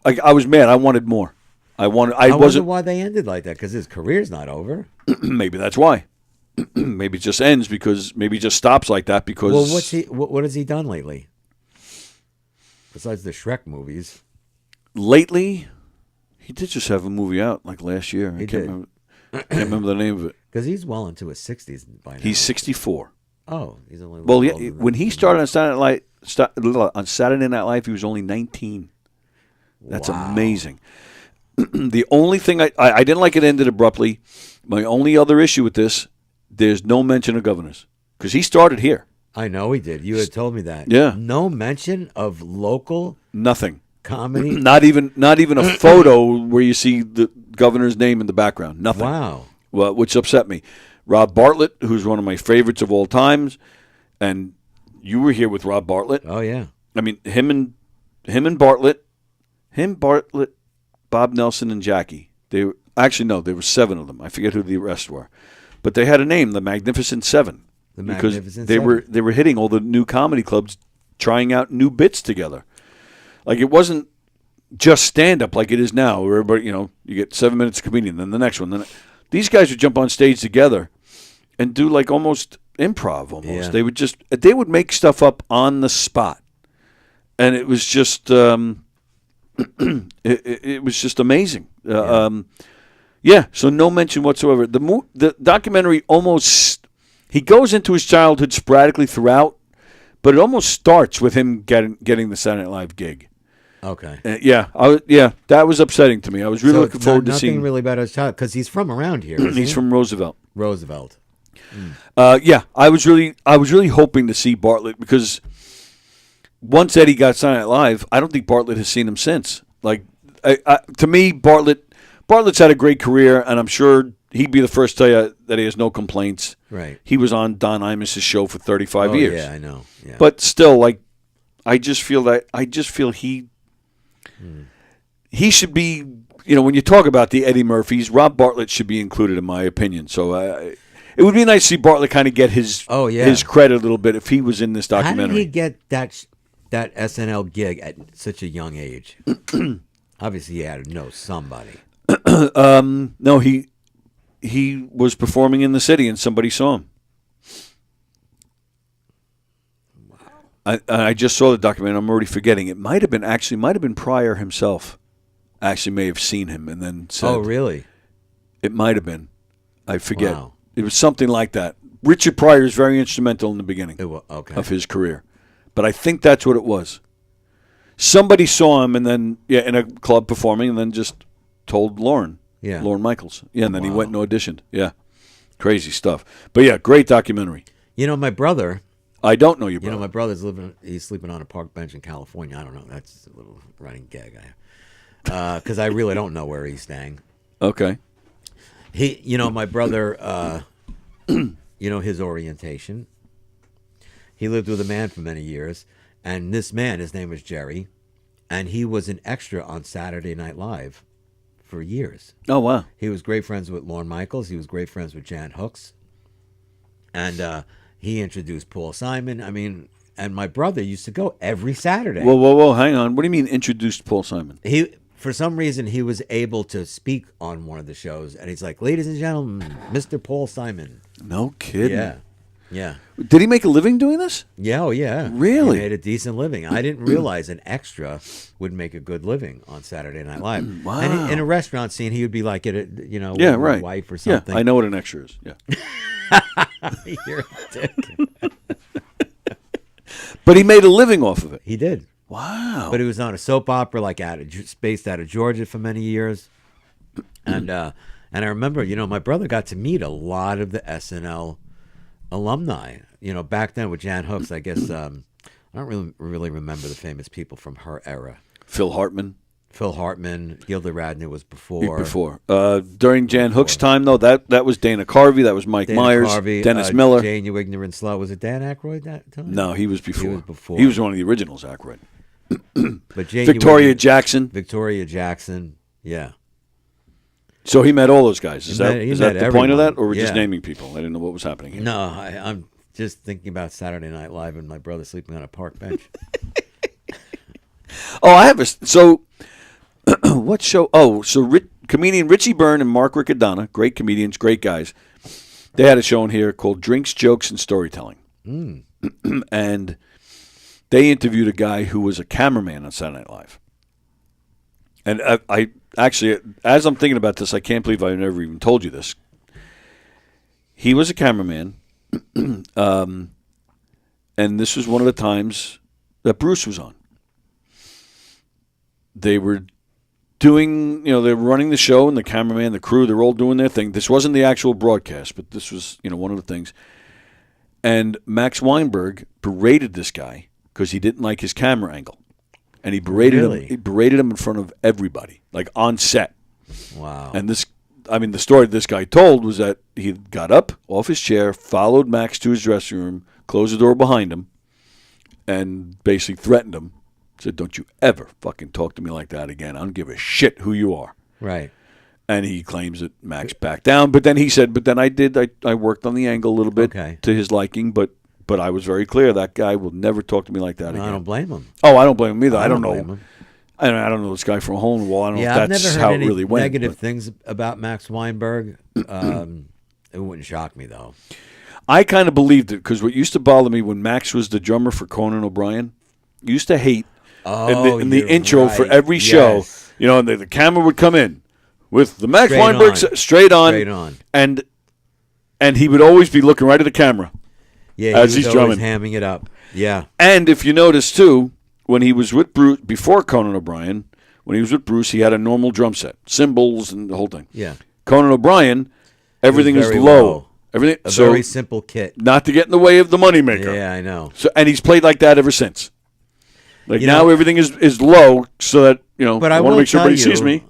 I was mad. I wanted more. I wonder why they ended like that, because his career's not over. Maybe that's why. Maybe it just ends maybe it just stops like that because. Well, what has he done lately? Besides the Shrek movies. Lately, he did just have a movie out like last year. I did. can't remember the name of it. Because he's well into his 60s by now. He's 64. Oh, he's only. Well, yeah. When he started on Saturday Night Live, he was only 19. That's amazing. The only thing I didn't like it ended abruptly. My only other issue with this, there's no mention of governors because he started here. I know he did. You had told me that. Yeah. No mention of local nothing comedy. Not even a photo where you see the governor's name in the background. Nothing. Wow. Well, which upset me. Rob Bartlett, who's one of my favorites of all times, and you were here with Rob Bartlett. Oh yeah. I mean him and Bartlett, Bob Nelson and Jackie. There were 7 of them. I forget who the rest were, but they had a name, the Magnificent Seven. Because they were hitting all the new comedy clubs, trying out new bits together. Like it wasn't just stand up like it is now, where everybody you get 7 minutes of comedian, then the next one. These guys would jump on stage together and do like almost improv. Almost they would make stuff up on the spot, and it was just it was just amazing. So no mention whatsoever. The documentary almost. He goes into his childhood sporadically throughout, but it almost starts with him getting the Saturday Night Live gig. Okay. That was upsetting to me. I was really looking forward to seeing. Nothing really about his child because he's from around here. He's from Roosevelt. Roosevelt. I was really hoping to see Bartlett because once Eddie got Saturday Night Live, I don't think Bartlett has seen him since. Like, to me, Bartlett's had a great career, and I'm sure he'd be the first to tell you that he has no complaints. Right. He was on Don Imus' show for 35 years. Yeah, I know. Yeah. But still, like, I just feel he should be, when you talk about the Eddie Murphys, Rob Bartlett should be included in my opinion. So it would be nice to see Bartlett kind of get his credit a little bit if he was in this documentary. How did he get that SNL gig at such a young age? Obviously, he had to know somebody. No, he was performing in the city and somebody saw him. Wow. I just saw the documentary. I'm already forgetting. It might have been Pryor himself. Actually, may have seen him and then said. Oh, really? It might have been. I forget. Wow. It was something like that. Richard Pryor is very instrumental in the beginning of his career, but I think that's what it was. Somebody saw him and then in a club performing and then just told Lauren. Yeah. Lauren Michaels. Yeah, and then he went and auditioned. Yeah. Crazy stuff. But yeah, great documentary. My brother. I don't know your brother. My brother's he's sleeping on a park bench in California. I don't know. That's a little running gag I have. Because I really don't know where he's staying. Okay. My brother, his orientation. He lived with a man for many years. And this man, his name was Jerry, and he was an extra on Saturday Night Live for years. Oh, wow. He was great friends with Lorne Michaels. He was great friends with Jan Hooks. And he introduced Paul Simon. I mean, and my brother used to go every Saturday. Whoa, hang on. What do you mean introduced Paul Simon? For some reason, he was able to speak on one of the shows, and he's like, "Ladies and gentlemen, Mr. Paul Simon." No kidding. Yeah. Did he make a living doing this? Yeah, oh yeah. Really? He made a decent living. I didn't realize an extra would make a good living on Saturday Night Live. Wow. And in a restaurant scene, he would be like, with right. his wife or something. Yeah, I know what an extra is. Yeah. You're a dick. But he made a living off of it. He did. Wow. But he was on a soap opera based out of Georgia for many years. And I remember, my brother got to meet a lot of the SNL alumni. Back then with Jan Hooks, I guess I don't really remember the famous people from her era. Phil Hartman, Gilda Radner was before. During Jan Hooks' time, though, that was Dana Carvey, that was Mike Myers, Dennis Miller. Jane, You Ignorant Slut. Was it Dan Aykroyd that time? No, he was before. He was before. He was one of the originals, Aykroyd. But Jane, Victoria Jackson, yeah. So he met all those guys. Is that the point of that, or we're just Yeah. naming people? I didn't know what was happening here. No, I'm just thinking about Saturday Night Live and my brother sleeping on a park bench. Oh, I have what show? Oh, so comedian Richie Byrne and Mark Riccadonna, great comedians, great guys. They had a show in here called Drinks, Jokes, and Storytelling. And they interviewed a guy who was a cameraman on Saturday Night Live. And I actually, as I'm thinking about this, I can't believe I've never even told you this. He was a cameraman, and this was one of the times that Bruce was on. They were doing, they were running the show, and the cameraman, the crew, they're all doing their thing. This wasn't the actual broadcast, but this was, one of the things. And Max Weinberg berated this guy because he didn't like his camera angle. And he berated him. He berated him in front of everybody, like on set. Wow. And the story this guy told was that he got up off his chair, followed Max to his dressing room, closed the door behind him, and basically threatened him. Said, "Don't you ever fucking talk to me like that again. I don't give a shit who you are." Right. And he claims that Max backed down. But then he said, I worked on the angle a little bit to his liking, but I was very clear that guy will never talk to me like that again. I don't blame him. Oh, I don't blame him either. I don't know. Him. I don't know this guy from a hole in the wall. I don't know if I've that's never heard how any it really went. negative things about Max Weinberg. It wouldn't shock me, though. I kind of believed it because what used to bother me when Max was the drummer for Conan O'Brien, used to hate in the intro for every show, and the camera would come in with the Max Weinberg straight on. And he would always be looking right at the camera. Yeah, as he's drumming, hamming it up. Yeah. And if you notice too, when he was with Bruce before Conan O'Brien, when he was with Bruce, he had a normal drum set, cymbals and the whole thing. Yeah. Conan O'Brien, everything is low. Everything very simple kit, not to get in the way of the moneymaker. Yeah, I know. So and he's played like that ever since. Like now, everything is low, so that But I want to make sure everybody you, sees me.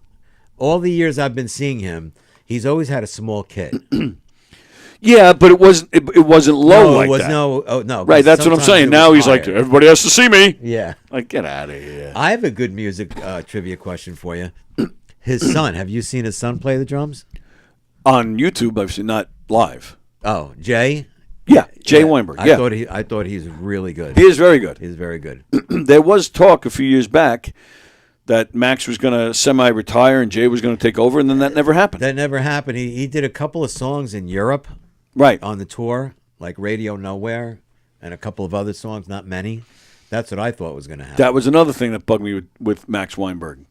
All the years I've been seeing him, he's always had a small kit. Yeah, but it wasn't low like that. No. Right, that's what I'm saying. Now he's like, everybody has to see me. Yeah. Like, get out of here. I have a good music trivia question for you. His son, have you seen his son play the drums? On YouTube, I've seen, not live. Oh, Jay? Yeah, Jay Weinberg. Yeah. I thought he's really good. He is very good. He's very good. There was talk a few years back that Max was going to semi-retire and Jay was going to take over, and then that never happened. That never happened. He did a couple of songs in Europe. Right. On the tour, like Radio Nowhere, and a couple of other songs, not many. That's what I thought was going to happen. That was another thing that bugged me with Max Weinberg.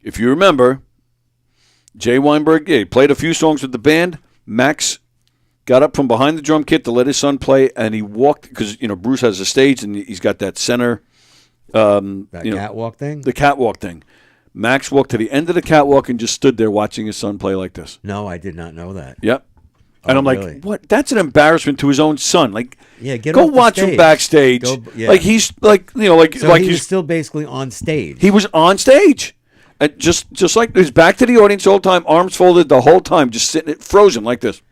If you remember, Jay Weinberg, he played a few songs with the band. Max got up from behind the drum kit to let his son play, and he walked, because, Bruce has a stage, and he's got that center. Catwalk thing? The catwalk thing. Max walked to the end of the catwalk and just stood there watching his son play like this. No, I did not know that. Yep. And I'm like, really? What? That's an embarrassment to his own son. Like, go off the watch him stage. backstage. Like he's like, So he was still basically on stage. He was on stage, and just like his back to the audience the whole time, arms folded the whole time, just sitting frozen like this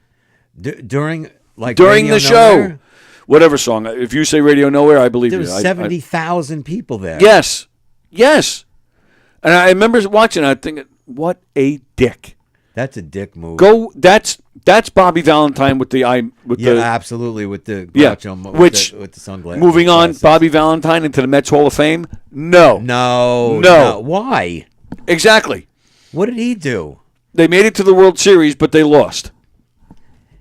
during the show. whatever song. If you say Radio Nowhere, I believe There you. was 70,000 people there. Yes. And I remember watching. I thinking, what a dick. That's a dick move. That's Bobby Valentine with the eye with the absolutely with the Groucho, with the sunglasses. Moving on, Bobby Valentine into the Mets Hall of Fame. No. Why? Exactly. What did he do? They made it to the World Series, but they lost.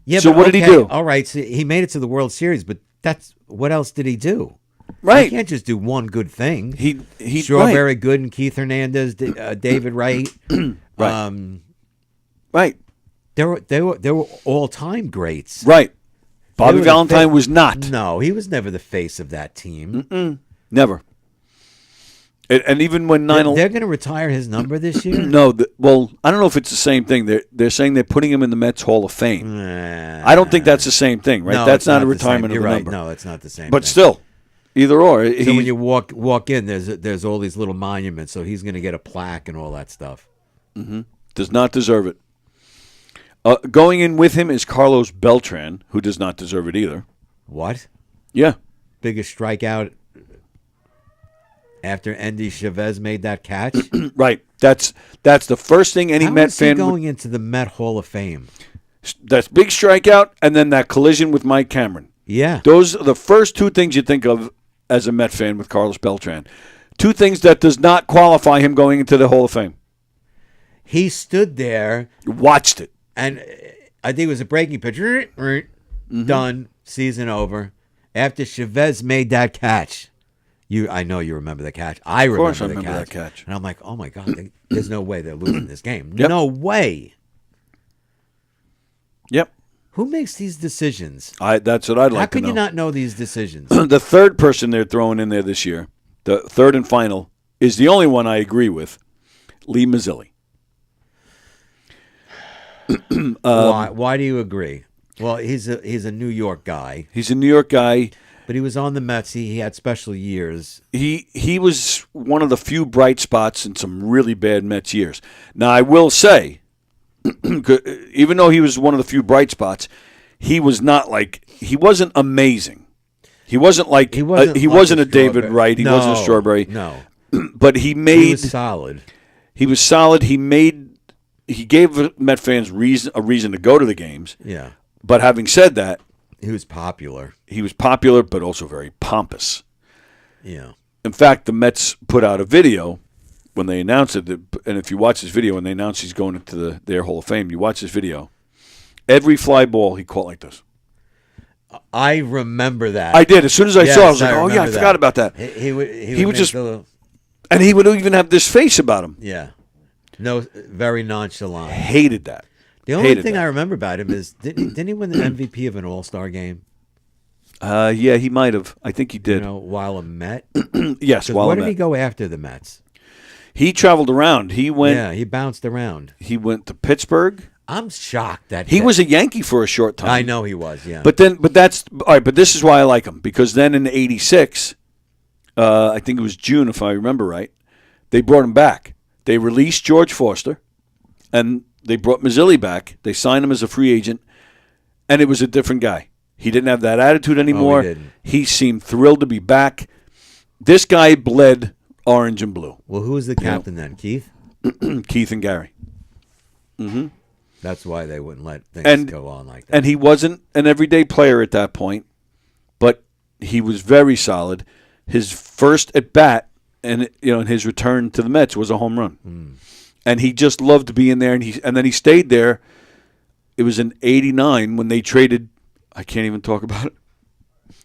Yeah. So but what did he do? All right. So he made it to the World Series, but what else did he do? Right. You can't just do one good thing. He Strawberry Good and Keith Hernandez, David Wright. Right. They were all-time greats. Right. Bobby Valentine was not. No, he was never the face of that team. Never. And even when they're going to retire his number this year. No, well, I don't know if it's the same thing. They're saying they're putting him in the Mets Hall of Fame. I don't think that's the same thing, right? No, that's it's not a the retirement same. of You're the right. number. No, it's not the same. But thing. still, either or. So when you walk in, there's all these little monuments. So he's going to get a plaque and all that stuff. Mm-hmm. Does not deserve it. Going in with him is Carlos Beltran, who does not deserve it either. What? Yeah. Biggest strikeout after Andy Chavez made that catch. Right. That's the first thing any Met fan going into the Met Hall of Fame. That's big strikeout, and then that collision with Mike Cameron. Yeah. Those are the first two things you think of as a Met fan with Carlos Beltran. Two things that does not qualify him going into the Hall of Fame. He stood there. Watched it. And I think it was a breaking pitch. Done. Season over. After Chavez made that catch. I know you remember the catch. I remember that catch. And I'm like, oh, my God. There's no way they're losing this game. Yep. No way. Yep. Who makes these decisions? That's what I'd like to know. How can you not know these decisions? The third person they're throwing in there this year, the third and final, is the only one I agree with, Lee Mazzilli. Why do you agree? Well, he's a New York guy. He's a New York guy. But he was on the Mets. He had special years. He was one of the few bright spots in some really bad Mets years. Now, I will say, even though he was one of the few bright spots, he wasn't amazing. He wasn't like he wasn't a David Wright. He wasn't a Strawberry. No, but he was solid. He was solid. He gave Met fans a reason to go to the games. Yeah. But having said that, he was popular. He was popular, but also very pompous. Yeah. In fact, the Mets put out a video when they announced it, and if you watch this video when they announced he's going into their Hall of Fame, you watch this video. Every fly ball he caught like this. I remember that. I did. As soon as I saw it, I was like, oh, yeah, I forgot about that. He would just... And he would even have this face about him. Yeah. No, very nonchalant. Hated that. The only thing I remember about him is, didn't he win the MVP of an All-Star game? Yeah, he might have. I think he did. While a Met? Yes, while a Met. Where did he go after the Mets? He traveled around. He bounced around. He went to Pittsburgh. I'm shocked that he was a Yankee for a short time. I know he was, yeah. But that's all right. But this is why I like him, because then in '86, I think it was June, if I remember right, they brought him back. They released George Foster, and they brought Mazzilli back. They signed him as a free agent, and it was a different guy. He didn't have that attitude anymore. He didn't. He seemed thrilled to be back. This guy bled orange and blue. Well, who was the captain then? Keith? Keith and Gary. Mm-hmm. That's why they wouldn't let things go on like that. And he wasn't an everyday player at that point, but he was very solid. His first at bat, and his return to the Mets was a home run, and he just loved to be in there. And then he stayed there. It was in '89 when they traded. I can't even talk about it.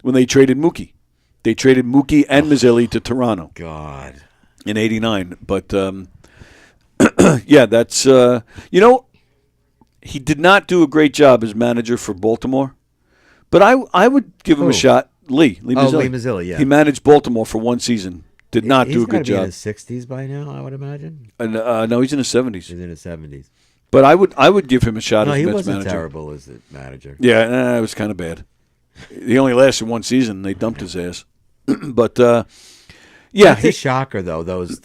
When they traded Mookie, they traded Mookie and Mazzilli to Toronto. God, in '89, but yeah, that's he did not do a great job as manager for Baltimore, but I would give him a shot. Lee Mazzilli. Lee Mazzilli, yeah. He managed Baltimore for one season. Did not do a good job. He's got to be in his 60s by now, I would imagine. No, he's in his 70s. He's in his 70s. But I would give him a shot as Mets manager. No, he wasn't terrible as a manager. Yeah, it was kind of bad. He only lasted one season. They dumped his ass. But yeah, it's a shocker though. Those.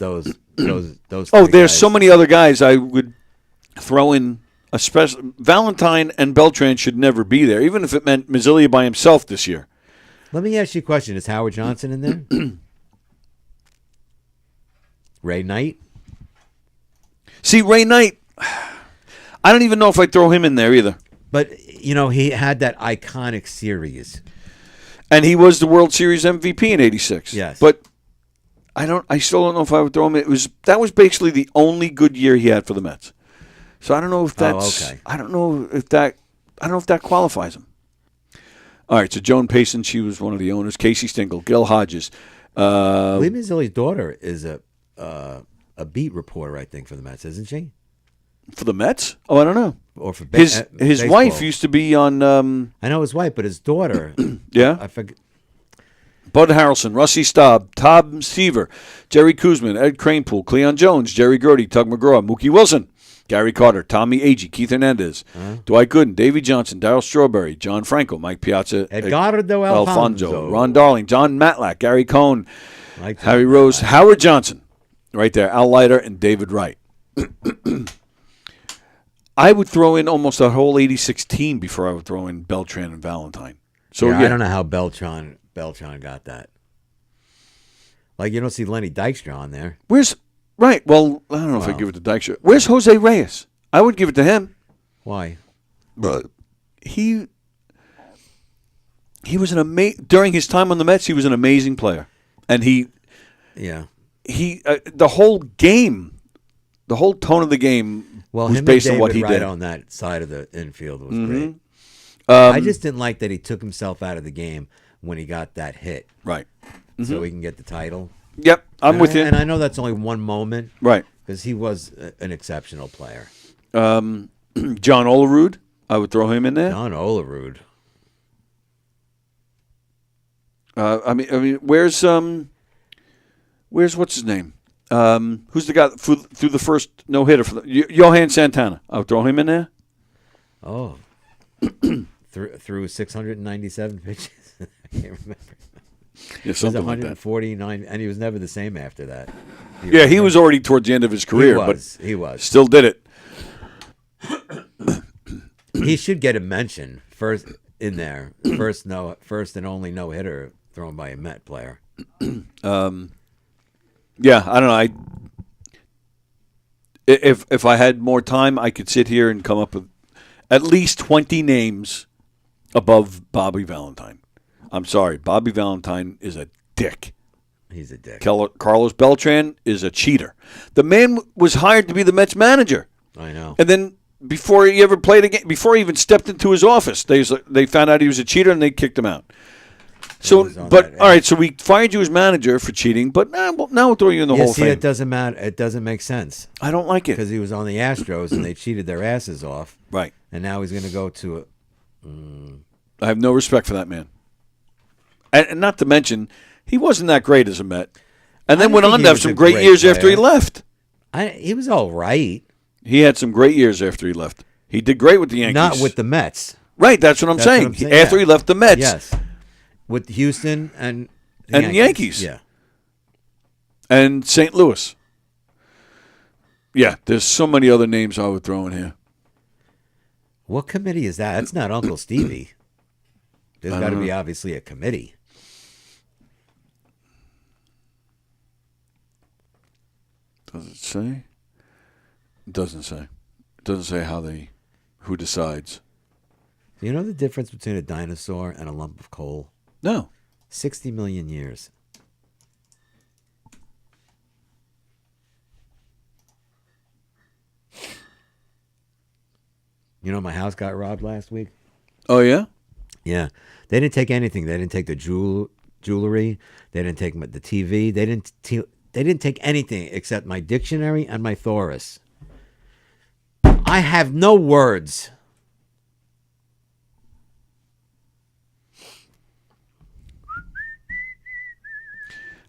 Oh, there's so many other guys I would throw in. Valentine and Beltran should never be there, even if it meant Mazzilli by himself this year. Let me ask you a question. Is Howard Johnson in there? Ray Knight? See, Ray Knight, I don't even know if I'd throw him in there either. But, he had that iconic series. And he was the World Series MVP in '86. Yes. But I still don't know if I would throw him in. That was basically the only good year he had for the Mets. So I don't know if that's okay. I don't know if that qualifies him. All right, so Joan Payson, she was one of the owners. Casey Stengel, Gil Hodges. Lee Mazzilli's daughter is a beat reporter, I think, for the Mets, isn't she? For the Mets? Oh, I don't know. Or for his baseball. wife used to be on. I know his wife, but his daughter. Yeah. I forget. Bud Harrelson, Rusty Staub, Tom Seaver, Jerry Kuzman, Ed Kranepool, Cleon Jones, Jerry Gertie, Tug McGraw, Mookie Wilson, Gary Carter, Tommy Agee, Keith Hernandez, Dwight Gooden, Davey Johnson, Darryl Strawberry, John Franco, Mike Piazza, Edgardo Alfonso, Ron Darling, John Matlack, Gary Cohn, Like Harry Rose, Howard Johnson, right there, Al Leiter, and David Wright. I would throw in almost that whole '86 team before I would throw in Beltran and Valentine. So I don't know how Beltran got that. Like, you don't see Lenny Dykstra on there. Right? Well, I don't know if I give it to Dykstra. Where's Jose Reyes? I would give it to him. Why? But he was during his time on the Mets. He was an amazing player, and the whole game, the whole tone of the game. Was based on what he did on that side of the infield was great. I just didn't like that he took himself out of the game when he got that hit. Right. So he can get the title. Yep, I'm with you. And I know that's only one moment. Right. Because he was an exceptional player. John Olerud, I would throw him in there. John Olerud. I mean, where's what's his name? Who's the guy through the first no hitter for Johan Santana? I would throw him in there. Oh, through 697 pitches. I can't remember. Yeah, it was 149, and he was never the same after that. He was already towards the end of his career, he was still did it. He should get a mention first in there. First and only no hitter thrown by a Met player. Yeah, I don't know. If I had more time, I could sit here and come up with at least 20 names above Bobby Valentine. I'm sorry, Bobby Valentine is a dick. He's a dick. Carlos Beltran is a cheater. The man was hired to be the Mets manager. I know. And then before he ever played a game, before he even stepped into his office, they found out he was a cheater and they kicked him out. So, but all right, so we fired you as manager for cheating, but now we'll throw you in the Hall of Fame. It doesn't matter. It doesn't make sense. I don't like it because he was on the Astros and they cheated their asses off. Right. And now he's going to go to I have no respect for that man. And not to mention, he wasn't that great as a Met, and then went on to have some great years after he left. He was all right. He had some great years after he left. He did great with the Yankees. Not with the Mets. Right. That's what I'm saying. After he left the Mets. Yes. With Houston and the Yankees. Yeah. And St. Louis. Yeah, there's so many other names I would throw in here. What committee is that? That's not Uncle Stevie. There's got to be obviously a committee. Does it say? It doesn't say. It doesn't say who decides. Do you know the difference between a dinosaur and a lump of coal? No. 60 million years. You know my house got robbed last week? Oh, yeah? Yeah. They didn't take anything. They didn't take the jewelry. They didn't take the TV. They didn't take anything except my dictionary and my Thoris. I have no words.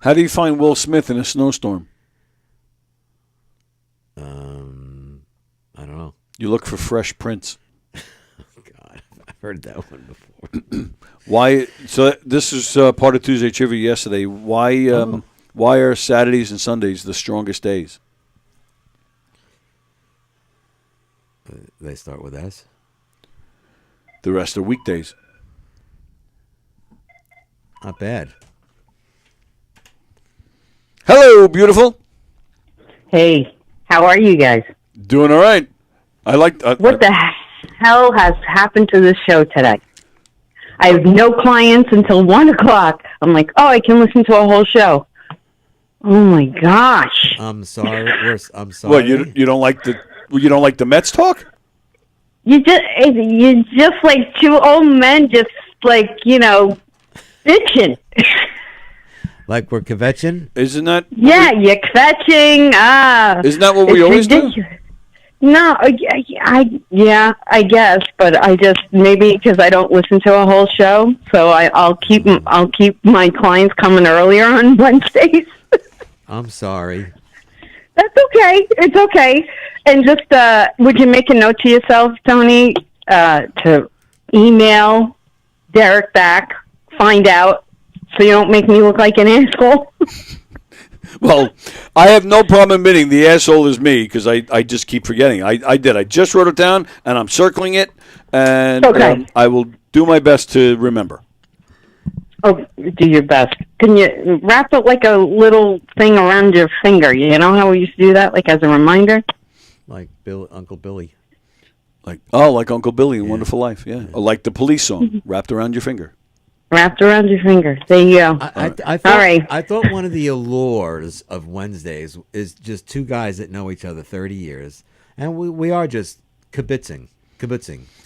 How do you find Will Smith in a snowstorm? I don't know. You look for Fresh Prince. God, I've heard that one before. Why? So this is part of Tuesday Trivia yesterday. Why are Saturdays and Sundays the strongest days? They start with S. The rest are weekdays. Not bad. Hello, beautiful. Hey, how are you guys? Doing all right. I like. What the hell has happened to this show today? I have no clients until 1 o'clock. I'm like, oh, I can listen to a whole show. Oh my gosh! I'm sorry. I'm sorry. What, you don't like the Mets talk? You're just like two old men, just like bitching. Like we're kvetching? Isn't that? Yeah, you're kvetching. Isn't that what we always do? No, I guess, but I just maybe because I don't listen to a whole show, so I'll keep my clients coming earlier on Wednesdays. I'm sorry. That's okay. It's okay. And just would you make a note to yourself, Tony, to email Derek back, find out, so you don't make me look like an asshole. Well, I have no problem admitting the asshole is me because I just keep forgetting. I did. I just wrote it down, and I'm circling it, and I will do my best to remember. Oh, do your best. Can you wrap it like a little thing around your finger? You know how we used to do that, like as a reminder? Like Uncle Billy. Like Uncle Billy in Wonderful Life, yeah. Or like the Police song, Wrapped Around Your Finger. Wrapped around your finger. There you go. I thought, all right. I thought one of the allures of Wednesdays is just two guys that know each other 30 years, and we are just kibitzing.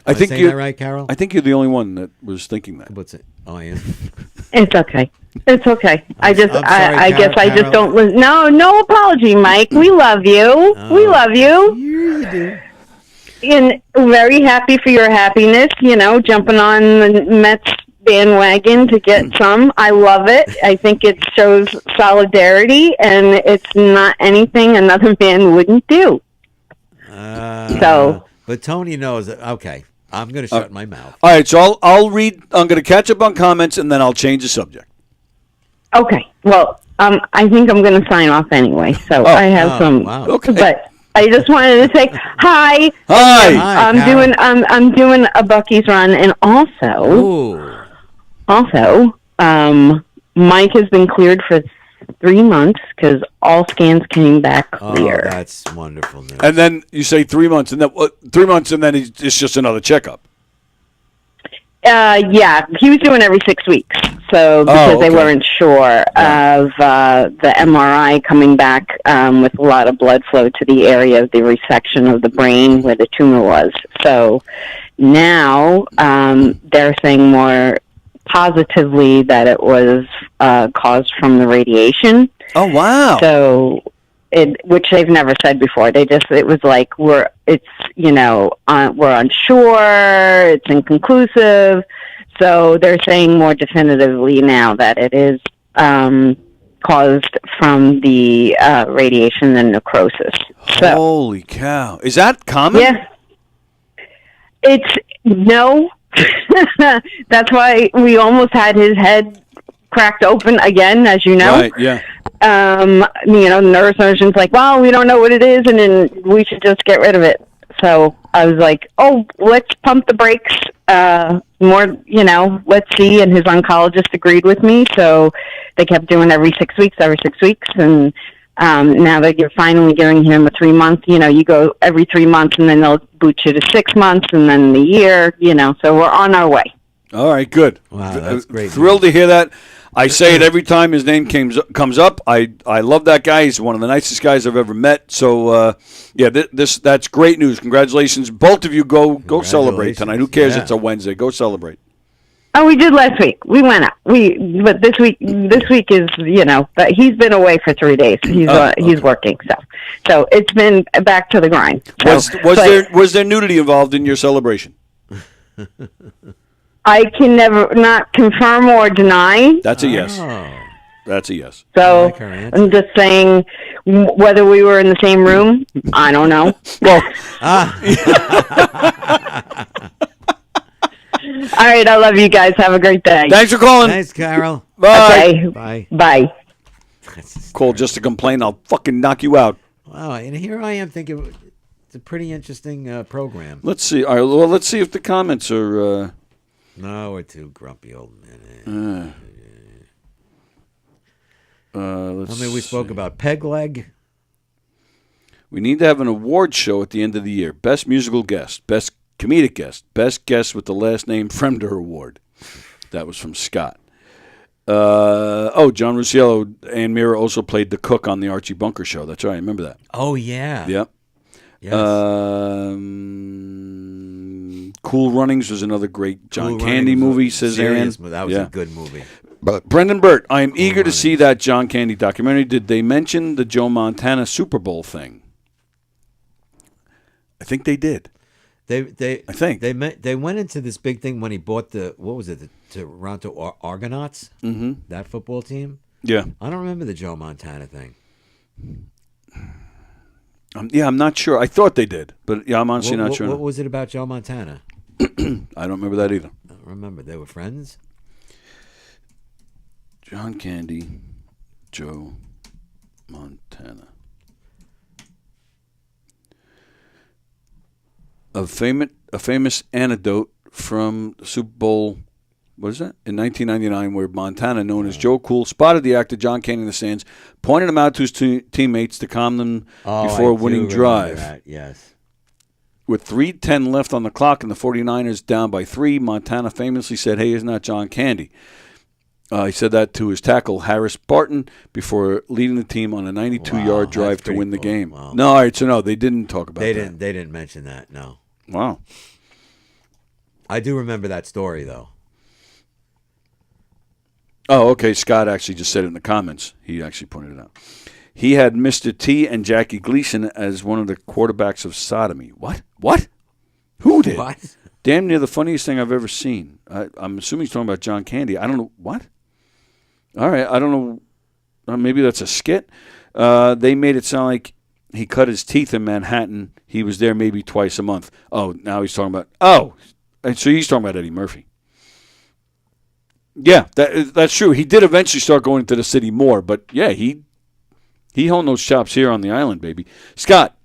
I think you're that right, Carol. I think you're the only one that was thinking that. Kibitzing. Oh, I am. It's okay. It's okay. I'm sorry, I guess I just Carol. don't listen. No apology, Mike. We love you. We love you. You do. And very happy for your happiness, jumping on the Mets bandwagon to get some. I love it. I think it shows solidarity, and it's not anything another man wouldn't do. But Tony knows that. Okay, I'm going to shut my mouth. All right, so I'll read. I'm going to catch up on comments, and then I'll change the subject. Okay. Well, I think I'm going to sign off anyway. So I have some. Wow. Okay. But I just wanted to say hi. Hi. I'm doing a Bucky's run, and also, Mike has been cleared for 3 months because all scans came back clear. Oh, that's wonderful news. And then you say 3 months, and then 3 months, and then it's just another checkup. Yeah, he was doing every 6 weeks. So because they weren't sure of the MRI coming back with a lot of blood flow to the area of the resection of the brain where the tumor was. So now they're saying more positively that it was caused from the radiation. Oh, wow. So which they've never said before. It was like we're unsure, it's inconclusive. So they're saying more definitively now that it is caused from the radiation and necrosis. So, holy cow. Is that common? Yeah. No. That's why we almost had his head cracked open again, as you know. Right, yeah. Neurosurgeon's like, well, we don't know what it is, and then we should just get rid of it. So I was like, oh, let's pump the brakes more, let's see. And his oncologist agreed with me. So they kept doing every 6 weeks. And now that you're finally giving him a 3 month, you go every 3 months, and then they'll boot you to 6 months, and then the year, so we're on our way. All right, good. Wow, that's great. Thrilled to hear that. I say it every time his name comes up. I love that guy. He's one of the nicest guys I've ever met. So, that's great news. Congratulations. Both of you go celebrate tonight. Who cares? Yeah. It's a Wednesday. Go celebrate. Oh, we did last week. We went out. But this week is, but he's been away for 3 days. He's working. So it's been back to the grind. Was there nudity involved in your celebration? I can never not confirm or deny. That's a yes. That's a yes. So I'm just saying whether we were in the same room, I don't know. Well, all right, I love you guys. Have a great day. Thanks for calling. Thanks, Carol. Bye. Okay. Bye. Call just to complain. I'll fucking knock you out. Wow, and here I am thinking it's a pretty interesting program. Let's see. All right, well, let's see if the comments are... No, we're too grumpy old men. Let's we spoke see. about Peg Leg. We need to have an award show at the end of the year. Best musical guest, best comedic guest, best guest with the last name Fremder Award. That was from Scott. John Rusciello and Mira also played the cook on the Archie Bunker show. That's right. I remember that. Oh, yeah. Yep. Yes. Cool Runnings was another great John Cool Candy Runnings was movie, a says serious Ann. movie. That was a good movie. But Brendan Burt, I am eager to see that John Candy documentary. Did they mention the Joe Montana Super Bowl thing? I think they did. They went into this big thing when he bought the Toronto Argonauts, that football team. Yeah, I don't remember the Joe Montana thing. I'm not sure. I thought they did, but I'm honestly not sure. What was it about Joe Montana? I don't remember that either. I don't remember. They were friends. John Candy, Joe Montana. A famous anecdote from the Super Bowl, what is that? In 1999, where Montana, known as Joe Cool, spotted the actor John Candy in the stands, pointed him out to his teammates to calm them before a winning drive. That, yes. With 3:10 left on the clock and the 49ers down by 3, Montana famously said, "Hey, isn't that John Candy?" He said that to his tackle, Harris Barton, before leading the team on a 92-yard drive to win the game. Wow. No, all right, so no, they didn't talk about that. They didn't mention that, no. Wow. I do remember that story, though. Oh, okay. Scott actually just said it in the comments. He actually pointed it out. He had Mr. T and Jackie Gleason as one of the quarterbacks of sodomy. What? Who did? What? Damn near the funniest thing I've ever seen. I'm assuming he's talking about John Candy. I don't know. What? All right. I don't know. Maybe that's a skit. They made it sound like he cut his teeth in Manhattan. He was there maybe twice a month. Oh, now he's talking about... Oh, so he's talking about Eddie Murphy. Yeah, that's true. He did eventually start going into the city more, but yeah, he honed those chops here on the island, baby. Scott,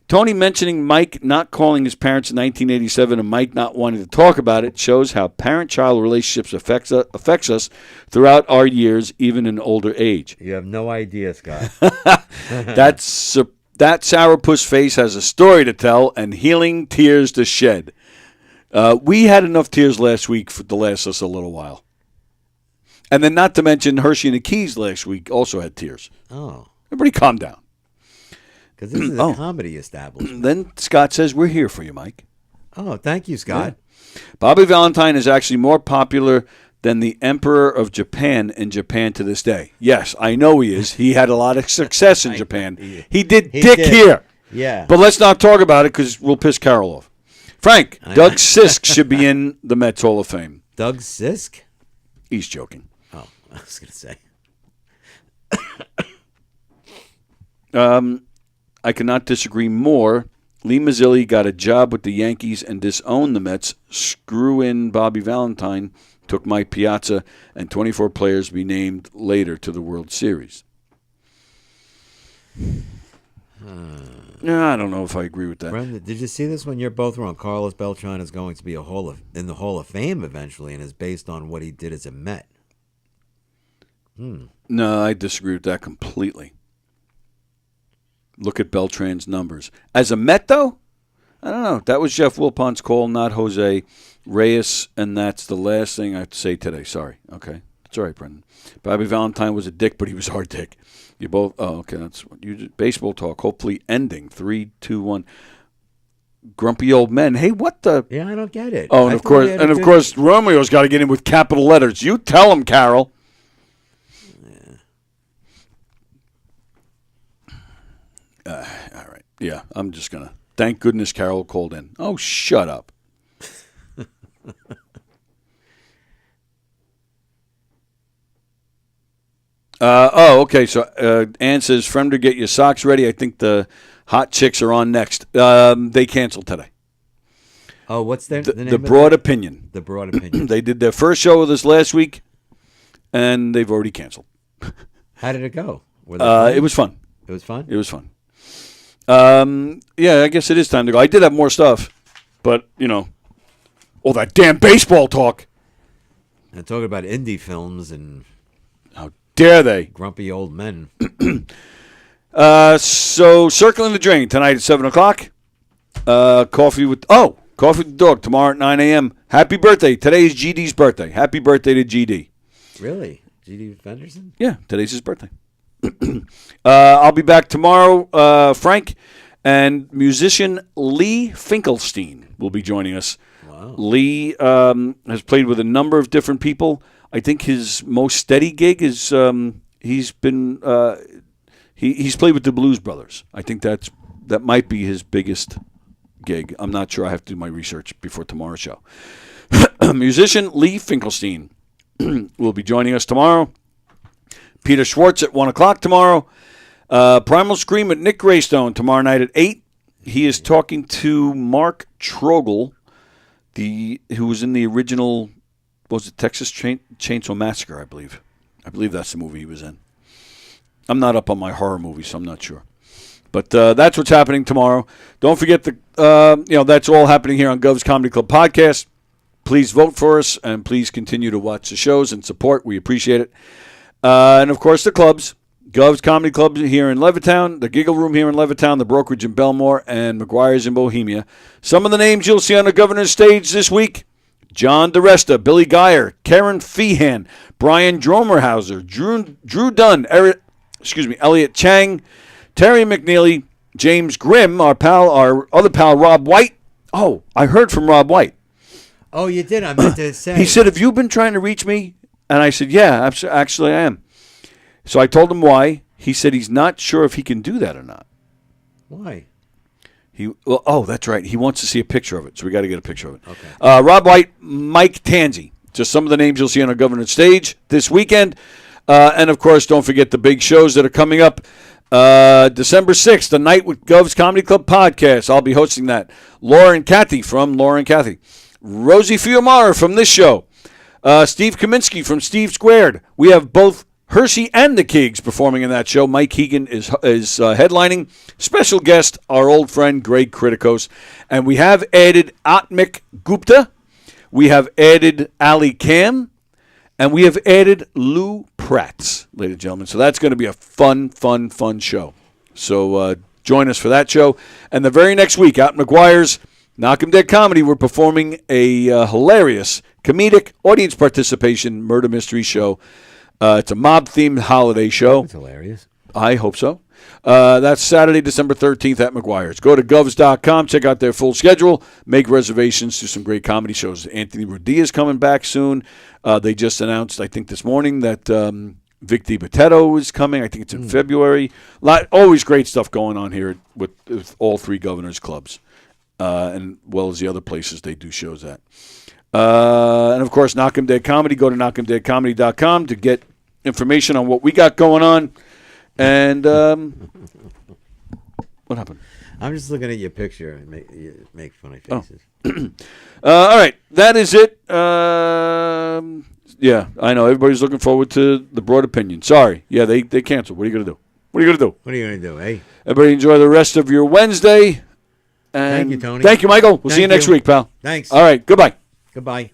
Tony mentioning Mike not calling his parents in 1987 and Mike not wanting to talk about it shows how parent-child relationships affects us throughout our years, even in older age. You have no idea, Scott. That sourpuss face has a story to tell and healing tears to shed. We had enough tears last week to last us a little while. And then not to mention Hershey and the Keys last week also had tears. Oh. Everybody calm down. Because this is a comedy establishment. Then Scott says, we're here for you, Mike. Oh, thank you, Scott. Yeah. Bobby Valentine is actually more popular than the Emperor of Japan in Japan to this day. Yes, I know he is. He had a lot of success in Japan. He did here. Yeah. But let's not talk about it because we'll piss Carol off. Frank, Doug Sisk should be in the Mets Hall of Fame. Doug Sisk? He's joking. Oh, I was going to say. I cannot disagree more. Lee Mazzilli got a job with the Yankees and disowned the Mets. Screw in Bobby Valentine, took Mike Piazza, and 24 players be named later to the World Series. I don't know if I agree with that. Brendan, did you see this when you're both wrong? Carlos Beltran is going to be in the Hall of Fame eventually and is based on what he did as a Met. No, I disagree with that completely. Look at Beltran's numbers. As a Met, though, I don't know. That was Jeff Wilpon's call, not Jose Reyes, and that's the last thing I have to say today. Sorry. Okay. That's all right, Brendan. Bobby Valentine was a dick, but he was our dick. You both. Oh, okay. That's what you did. Baseball talk. Hopefully ending 3, 2, 1. Grumpy old men. Hey, what the? Yeah, I don't get it. Oh, and of course, Romeo's got to get in with capital letters. You tell him, Carol. All right. Yeah, I'm just going to. Thank goodness Carol called in. Oh, shut up. Okay. So Ann says, Fremder, get your socks ready. I think the hot chicks are on next. They canceled today. Oh, what's the name The of Broad that? Opinion. The Broad Opinion. They did their first show with us last week, and they've already canceled. How did it go? It was fun. It was fun? It was fun. Yeah, I guess it is time to go. I did have more stuff, but, all that damn baseball talk. And talking about indie films and... How dare they? Grumpy old men. So Circling the Drain tonight at 7 o'clock. Coffee with the Dog tomorrow at 9 a.m. Happy birthday. Today is GD's birthday. Happy birthday to GD. Really? GD Fenderson? Yeah, today's his birthday. I'll be back tomorrow. Frank and musician Lee Finkelstein will be joining us. Wow. Lee has played with a number of different people. I think his most steady gig is he's played with the Blues Brothers. I think that might be his biggest gig. I'm not sure. I have to do my research before tomorrow's show. Musician Lee Finkelstein will be joining us tomorrow. Peter Schwartz at 1 o'clock tomorrow. Primal Scream at Nick Greystone tomorrow night at 8. He is talking to Mark Trogel, who was in the original, what was it, Texas Chainsaw Massacre, I believe. I believe that's the movie he was in. I'm not up on my horror movies, so I'm not sure. But that's what's happening tomorrow. Don't forget that's all happening here on Gov's Comedy Club podcast. Please vote for us, and please continue to watch the shows and support. We appreciate it. And, of course, the clubs. Gov's Comedy Club here in Levittown, the Giggle Room here in Levittown, the Brokerage in Belmore, and McGuire's in Bohemia. Some of the names you'll see on the Governor's stage this week: John DeResta, Billy Geyer, Karen Feehan, Brian Dromerhauser, Drew Dunn, Elliot Chang, Terry McNeely, James Grimm, our other pal, Rob White. Oh, I heard from Rob White. Oh, you did? I meant to say. He said, "Have you been trying to reach me?" And I said, "Yeah, actually I am." So I told him why. He said he's not sure if he can do that or not. Why? That's right. He wants to see a picture of it, so we got to get a picture of it. Okay. Rob White, Mike Tanzi. Just some of the names you'll see on our Governor's stage this weekend. And, of course, don't forget the big shows that are coming up. December 6th, the Night with Gov's Comedy Club podcast. I'll be hosting that. Laura and Kathy from Laura and Kathy. Rosie Fiumara from this show. Steve Kaminsky from Steve Squared. We have both Hershey and the Kigs performing in that show. Mike Keegan is headlining. Special guest, our old friend Greg Kritikos. And we have added Atmik Gupta. We have added Ali Kam. And we have added Lou Pratt, ladies and gentlemen. So that's going to be a fun show. So join us for that show. And the very next week, out in McGuire's Knock 'em Dead Comedy, we're performing a hilarious comedic audience participation murder mystery show. It's a mob-themed holiday show. That's hilarious. I hope so. That's Saturday, December 13th at McGuire's. Go to govs.com, check out their full schedule, make reservations to some great comedy shows. Anthony Rudea is coming back soon. They just announced, I think this morning, that Vic DiBitetto is coming. I think it's in February. Always great stuff going on here with all three Governors Clubs, and well as the other places they do shows at. And, of course, Knock 'em Dead Comedy. Go to knockemdeadcomedy.com to get information on what we got going on. And what happened? I'm just looking at your picture and make funny faces. All right, that is it. Yeah, I know. Everybody's looking forward to the Broad Opinion. Sorry. Yeah, they canceled. What are you going to do? What are you going to do, hey? Everybody enjoy the rest of your Wednesday. And thank you, Tony. Thank you, Michael. We'll see you next week, pal. Thanks. All right, goodbye. Goodbye.